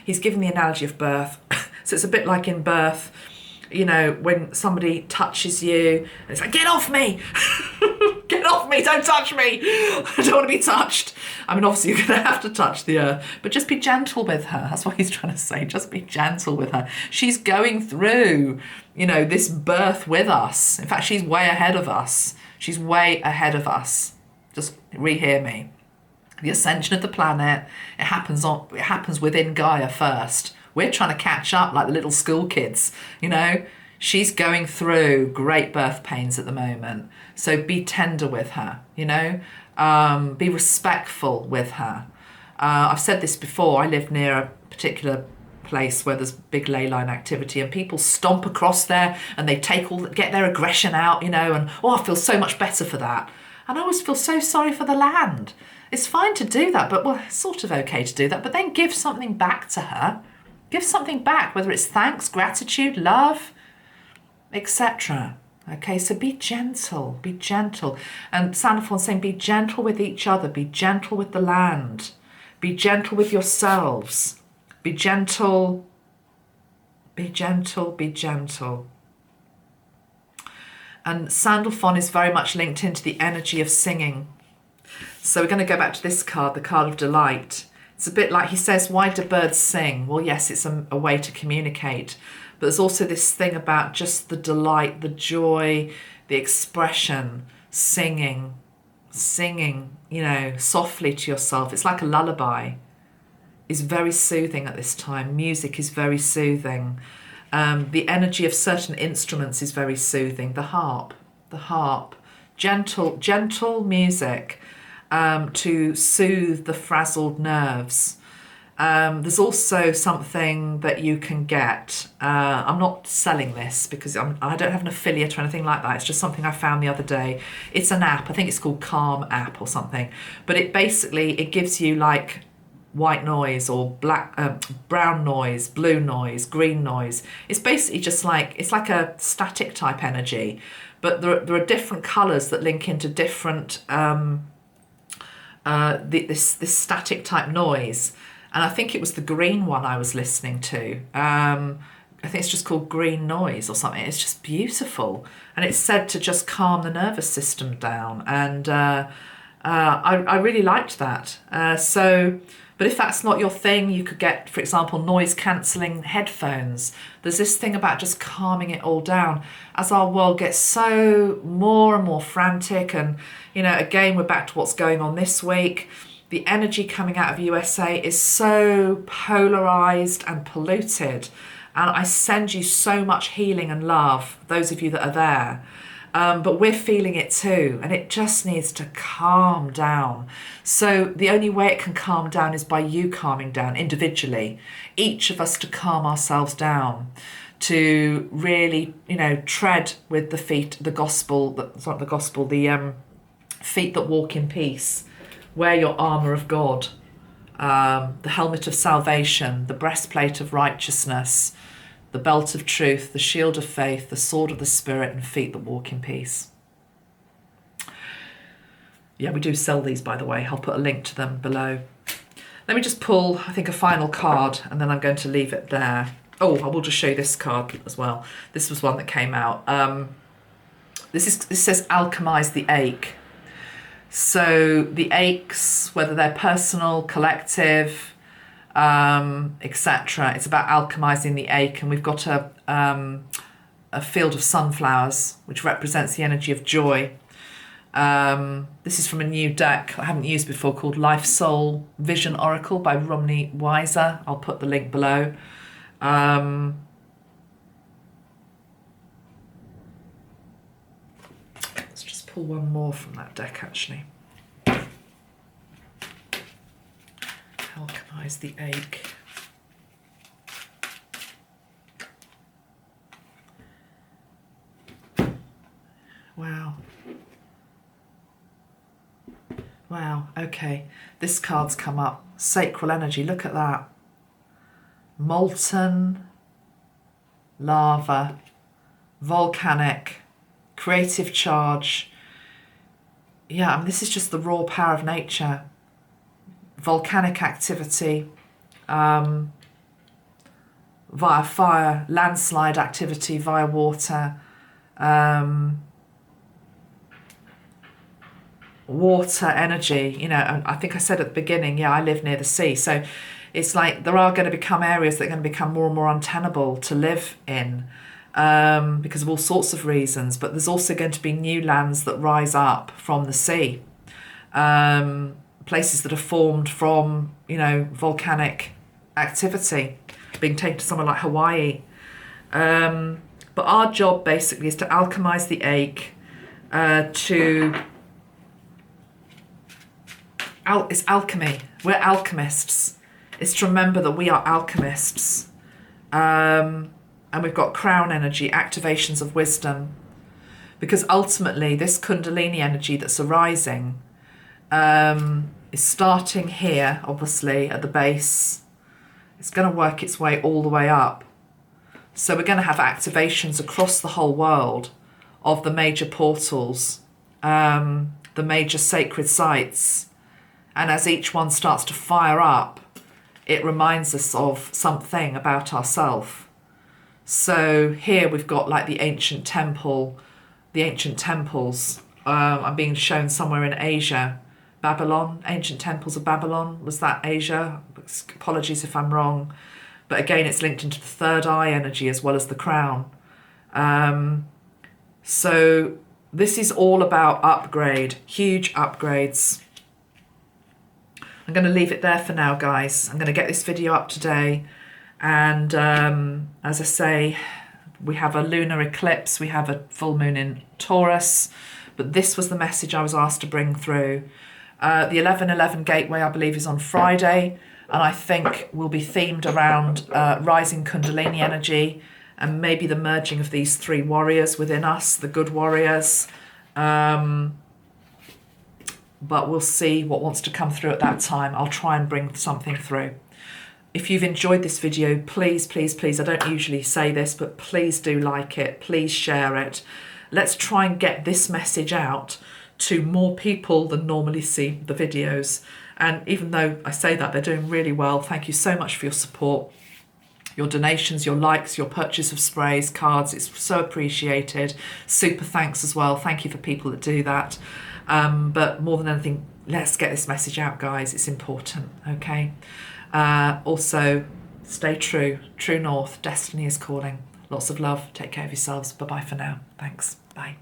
he's giving the analogy of birth. So it's a bit like in birth, you know, when somebody touches you, and it's like, get off me! Get off me, don't touch me! I don't want to be touched. I mean, obviously you're going to have to touch the earth, but just be gentle with her. That's what he's trying to say. Just be gentle with her. She's going through, you know, this birth with us. In fact, she's way ahead of us. She's way ahead of us. Just rehear me. The ascension of the planet, it happens within Gaia first. We're trying to catch up like the little school kids, you know. She's going through great birth pains at the moment. So be tender with her, you know. Be respectful with her. I've said this before. I live near a particular place where there's big ley line activity, and people stomp across there and they get their aggression out, you know, and I feel so much better for that. And I always feel so sorry for the land. It's fine to do that, but well, it's sort of okay to do that, but then give something back to her. Give something back, whether it's thanks, gratitude, love, etc. Okay, so be gentle, be gentle. And Sandalphon's saying, be gentle with each other, be gentle with the land, be gentle with yourselves, be gentle, be gentle, be gentle. And Sandalphon is very much linked into the energy of singing. So we're going to go back to this card, the card of delight. It's a bit like, he says, why do birds sing? Well, yes, it's a way to communicate. But there's also this thing about just the delight, the joy, the expression, singing, you know, softly to yourself. It's like a lullaby. It's very soothing at this time. Music is very soothing. The energy of certain instruments is very soothing. The harp, gentle music to soothe the frazzled nerves. There's also something that you can get. I'm not selling this because I don't have an affiliate or anything like that. It's just something I found the other day. It's an app. I think it's called Calm app or something. But it gives you like white noise or brown noise, blue noise, green noise. It's basically just like, it's like a static type energy, but there are different colours that link into different this static type noise. And I think it was the green one I was listening to. I think it's just called green noise or something. It's just beautiful, and it's said to just calm the nervous system down. And I really liked that. But if that's not your thing, you could get, for example, noise-cancelling headphones. There's this thing about just calming it all down. As our world gets so more and more frantic, and, you know, again, we're back to what's going on this week. The energy coming out of USA is so polarised and polluted. And I send you so much healing and love, those of you that are there. But we're feeling it too, and it just needs to calm down. So the only way it can calm down is by you calming down individually, each of us to calm ourselves down, to really, you know, tread with the feet, the feet that walk in peace. Wear your armour of God, the helmet of salvation, the breastplate of righteousness, the belt of truth, the shield of faith, the sword of the Spirit, and feet that walk in peace. Yeah, we do sell these, by the way. I'll put a link to them below. Let me just pull, I think, a final card, and then I'm going to leave it there. Oh, I will just show you this card as well. This was one that came out. This says alchemize the ache. So the aches, whether they're personal, collective, etc. It's about alchemizing the ache, and we've got a field of sunflowers, which represents the energy of joy. This is from a new deck I haven't used before called Life Soul Vision Oracle by Romney Weiser. I'll put the link below. Let's just pull one more from that deck, actually. Alchemize the ache. Wow, okay. This card's come up. Sacral energy, look at that. Molten lava, volcanic, creative charge. Yeah, I mean, this is just the raw power of nature. Volcanic activity, via fire, landslide activity via water, water energy. You know, I think I said at the beginning, yeah, I live near the sea, so it's like there are going to become areas that are going to become more and more untenable to live in, because of all sorts of reasons. But there's also going to be new lands that rise up from the sea, places that are formed from, you know, volcanic activity, being taken to somewhere like Hawaii. But our job basically is to alchemize the ache, it's alchemy. We're alchemists. It's to remember that we are alchemists. And we've got crown energy, activations of wisdom. Because ultimately, this Kundalini energy that's arising is starting here, obviously, at the base. It's going to work its way all the way up. So we're going to have activations across the whole world of the major portals, the major sacred sites. And as each one starts to fire up, it reminds us of something about ourselves. So here we've got like the ancient temple, the ancient temples. I'm being shown somewhere in Asia, Babylon, ancient temples of Babylon. Was that Asia? Apologies if I'm wrong. But again, it's linked into the third eye energy as well as the crown. So this is all about upgrade, huge upgrades. I'm going to leave it there for now, guys. I'm going to get this video up today. And as I say, we have a lunar eclipse. We have a full moon in Taurus. But this was the message I was asked to bring through. The 11:11 gateway, I believe, is on Friday. And I think will be themed around rising Kundalini energy and maybe the merging of these three warriors within us, the good warriors. But we'll see what wants to come through at that time. I'll try and bring something through. If you've enjoyed this video, please, please, please, I don't usually say this, but please do like it. Please share it. Let's try and get this message out to more people than normally see the videos. And even though I say that, they're doing really well. Thank you so much for your support, your donations, your likes, your purchase of sprays, cards. It's so appreciated. Super thanks as well. Thank you for people that do that. But more than anything, let's get this message out, guys. It's important, okay? Also, stay true. True north. Destiny is calling. Lots of love. Take care of yourselves. Bye-bye for now. Thanks. Bye.